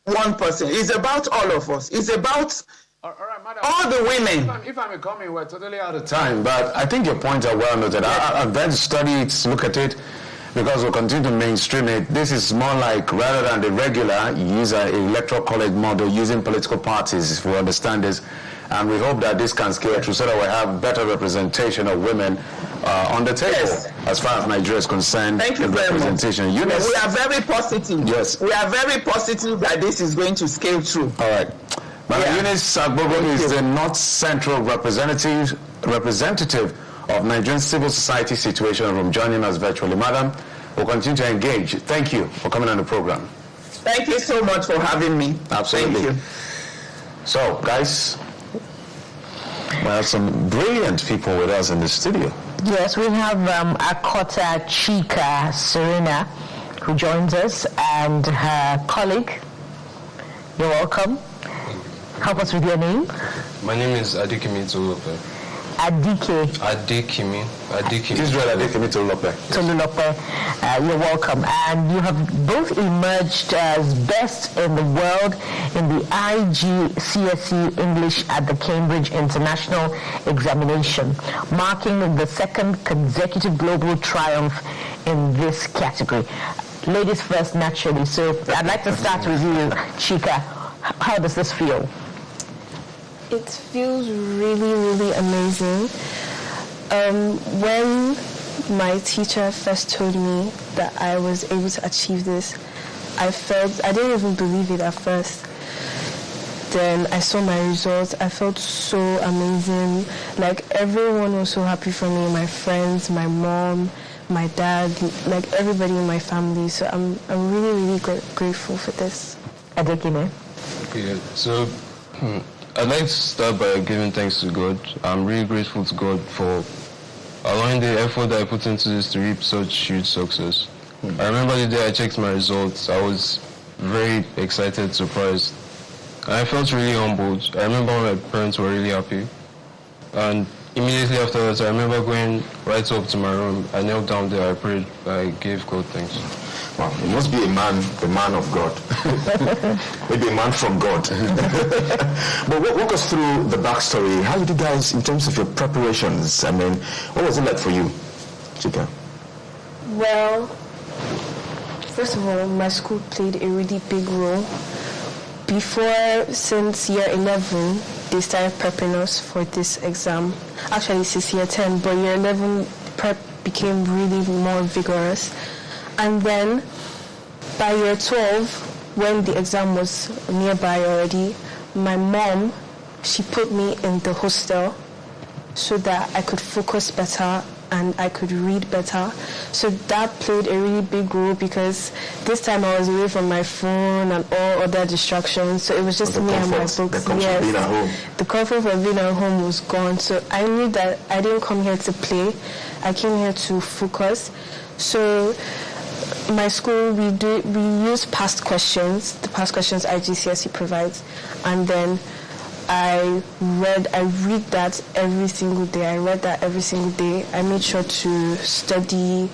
one person. It's about all of us. It's about all the women. If I may come in, we're totally out of time, but I think your points are well noted. I've then studied, look at it, because we'll continue to mainstream it. This is more like, rather than the regular, you use an electoral college model using political parties, if we understand this. And we hope that this can scale through so that we have better representation of women on the table as far as Nigeria is concerned. Thank you very much. We are very positive. Yes. We are very positive that this is going to scale through. All right. Madam Eunice Agbogo is the North Central representative of Nigerian civil society situation room, joining us virtually. Madam, we'll continue to engage. Thank you for coming on the program. Thank you so much for having me. Absolutely. Thank you. So, guys, we have some brilliant people with us in the studio. Yes, we have Akota Chika Serena, who joins us, and her colleague. You're welcome. Help us with your name. My name is Adekimi Tolulope. Adekimi Israel Adekimi Tolulope. You're welcome. And you have both emerged as best in the world in the IGCSE English at the Cambridge International Examination, marking the second consecutive global triumph in this category. Ladies first, naturally. So I'd like to start with you, Chika. How does this feel? It feels really, really amazing. When my teacher first told me that I was able to achieve this, I didn't even believe it at first. Then I saw my results. I felt so amazing. Like, everyone was so happy for me. My friends, my mom, my dad, like everybody in my family. So I'm really, really grateful for this. Adekine? Okay, so I'd like to start by giving thanks to God. I'm really grateful to God for allowing the effort that I put into this to reap such huge success. I remember the day I checked my results, I was very excited, surprised. And I felt really humbled. I remember my parents were really happy. And immediately after that, I remember going right up to my room. I knelt down there, I prayed, I gave God thanks. Wow, you must be a man of God. Maybe a man from God. But walk us through the backstory. How did you guys, in terms of your preparations, I mean, what was it like for you, Chika? Well, first of all, my school played a really big role. Since year 11, they started prepping us for this exam. Actually, since year 10, but year 11 prep became really more vigorous. And then by year 12, when the exam was nearby already, my mom, she put me in the hostel so that I could focus better and I could read better. So that played a really big role because this time I was away from my phone and all other distractions. So it was just me and my books. The comfort of being at home was gone. So I knew that I didn't come here to play. I came here to focus. So my school, we use past questions, the past questions IGCSE provides, and then I read that every single day. I made sure to study,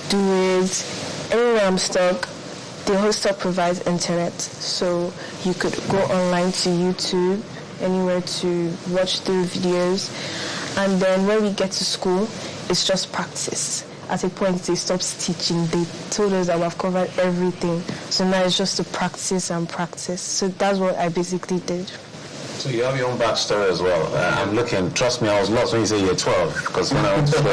do it. Anywhere I'm stuck, the hostel provides internet. So you could go online to YouTube, anywhere to watch through videos. And then when we get to school, it's just practice. At a point, they stopped teaching. They told us that we've covered everything. So now it's just to practice and practice. So that's what I basically did. So you have your own backstory as well. I'm looking, trust me, I was lost when you say year 12, because when I went to 12,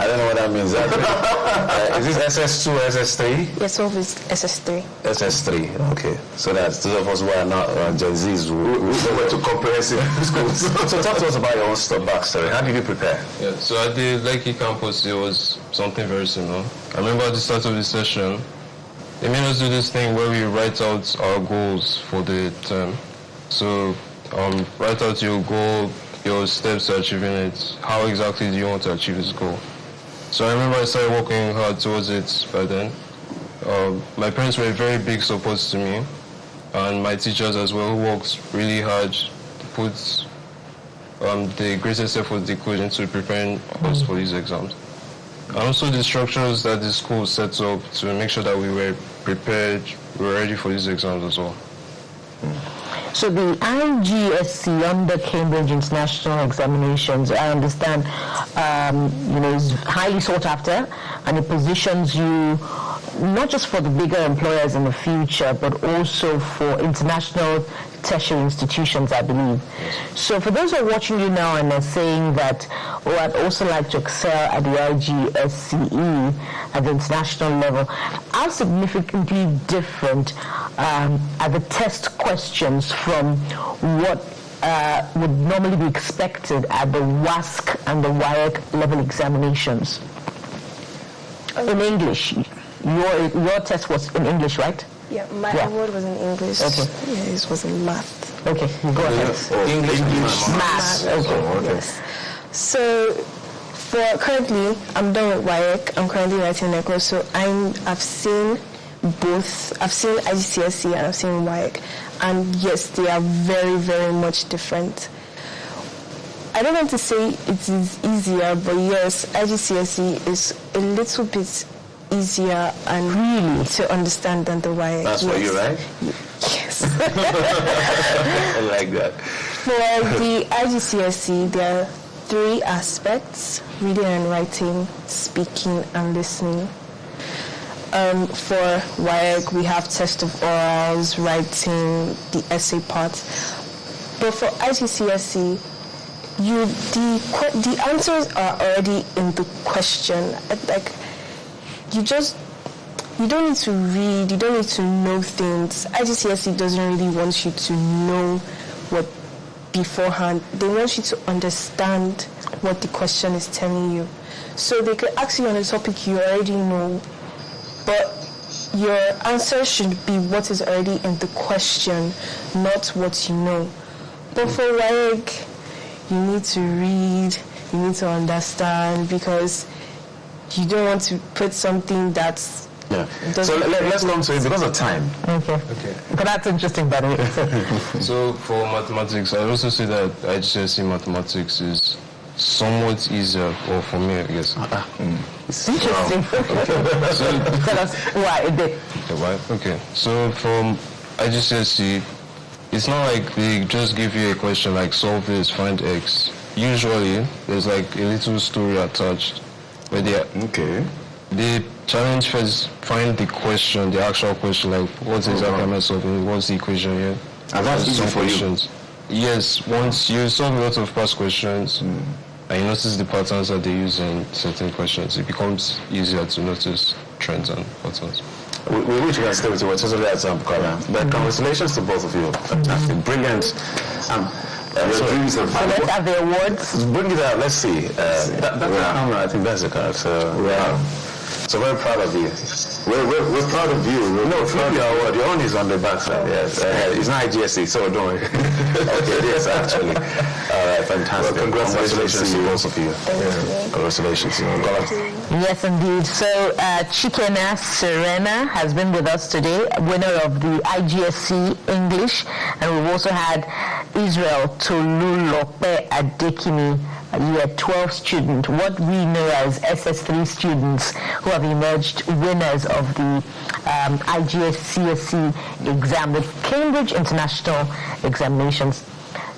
I don't know what that means. Is this SS2 or SS3? Yes, 12 is SS3. SS3, okay. So that's those of us who are not Gen Zs who went to comprehensive schools. So talk to us about your own backstory. How did you prepare? Yeah, so at the Lekki campus, it was something very similar. I remember at the start of the session, they made us do this thing where we write out our goals for the term. So write out your goal, your steps to achieving it. How exactly do you want to achieve this goal? So I remember I started working hard towards it by then. My parents were a very big support to me, and my teachers as well, who worked really hard to put the greatest effort they could into preparing us for these exams. And also the structures that the school sets up to make sure that we were prepared, we were ready for these exams as well. So the IGSC under Cambridge International Examinations, I understand, is highly sought after, and it positions you not just for the bigger employers in the future, but also for international tertiary institutions, I believe. So for those who are watching you now and are saying that, I'd also like to excel at the IGSCE at the international level, how significantly different are the test questions from what would normally be expected at the WASC and the WIAC level examinations? In English. Your test was in English, right? Yeah, my award was in English. Okay. Yeah, it was in math. Okay, go ahead. English, Math. Okay. Yes. So, currently, I'm done with WIAC. I'm currently writing NECO. So I've seen both. I've seen IGCSE and I've seen WIAC. And yes, they are very, very much different. I don't want to say it is easier, but yes, IGCSE is a little bit easier and really to understand than the WIAC. That's for you, right? Yes. I like that. For the IGCSE, there are 3 aspects: reading and writing, speaking and listening. For WIAC, we have test of orals, writing, the essay part. But for IGCSE, the answers are already in the question. Like, you just you don't need to read, you don't need to know things. IGCSE doesn't really want you to know what beforehand. They want you to understand what the question is telling you. So they could ask you on a topic you already know, but your answer should be what is already in the question, not what you know. But for WAEC, you need to read, you need to understand, because you don't want to put something that's... Yeah. So let's come to it because of time. Okay. But that's interesting, by the way. So for mathematics, I also say that IGCSE mathematics is somewhat easier, or for me, I guess. Interesting. So, tell us why. Why? Okay. So from IGCSE, it's not like they just give you a question like solve this, find X. Usually, there's like a little story attached where they the challenge first find the question, the actual question, like what exactly am I solving? What's the equation here? And that's easy for questions. Yes, once you solve a lot of past questions and you notice the patterns that they use in certain questions, it becomes easier to notice trends and patterns. We wish we can stay with you. We're totally at some color. But congratulations to both of you. Fantastic. Brilliant. So let's have the awards. Bring it out. Let's see. That's the camera. I think that's the card. So we're proud of you. We're proud of you. We're proud of your award. Your own is on the back side. Yes. It's not IGSE, so don't worry. Okay, it is actually. All right, fantastic. Well, congratulations to both of you. Congratulations. Yes, indeed. So Chikena Serena has been with us today, winner of the IGSE English, and we've also had Israel Tolulope Adekimi, year 12 student, what we know as SS3 students who have emerged winners of the IGCSE exam, the Cambridge International Examinations.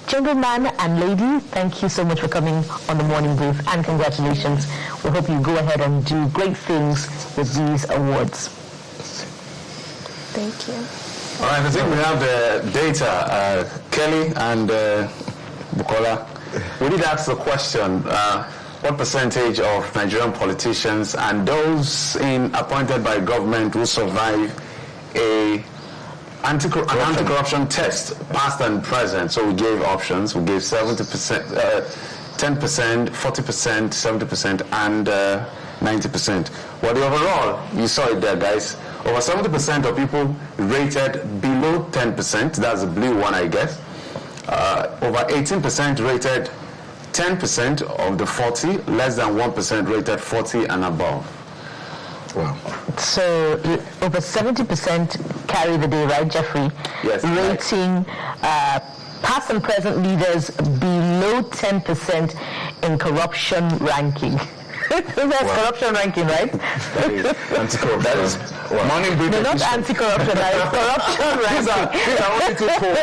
Gentleman and lady, thank you so much for coming on the Morning Brief, and congratulations. We hope you go ahead and do great things with these awards. Thank you. All right, I think we have the data. Kelly and Bukola, we did ask the question, what percentage of Nigerian politicians and those appointed by government who survive an anti-corruption test, past and present? So we gave options. We gave 70%, 10%, 40%, 70%, and 90%. Well, the overall, you saw it there, guys. Over 70% of people rated below 10%. That's the blue one, I guess. Over 18% rated 10% of the 40, less than 1% rated 40 and above. Wow. So over 70% carry the day, right, Jeffrey? Yes. Rating past and present leaders below 10% in corruption ranking. That's corruption ranking, right? Anti-corruption. That is morning brief. No, not anti-corruption. Corruption ranking. These are only two polls.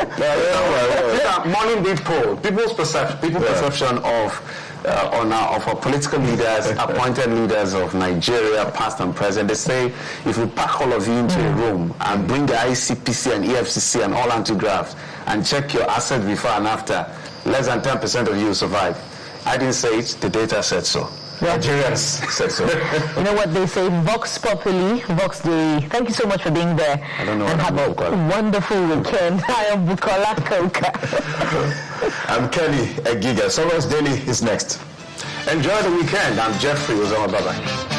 These are morning brief poll. People's perception of our political leaders, appointed leaders of Nigeria, past and present. They say if we pack all of you into a room and bring the ICPC and EFCC and all anti-graphs and check your assets before and after, less than 10% of you survive. I didn't say it. The data said so. Nigerians said so. You know what they say, Vox Populi, Vox Dei. Thank you so much for being there. I don't know. And have a wonderful weekend. I am Bukola Koka. I'm Kelly Egiga. Soros Daily is next. Enjoy the weekend. I'm Jeffrey Uzoma. Bye-bye.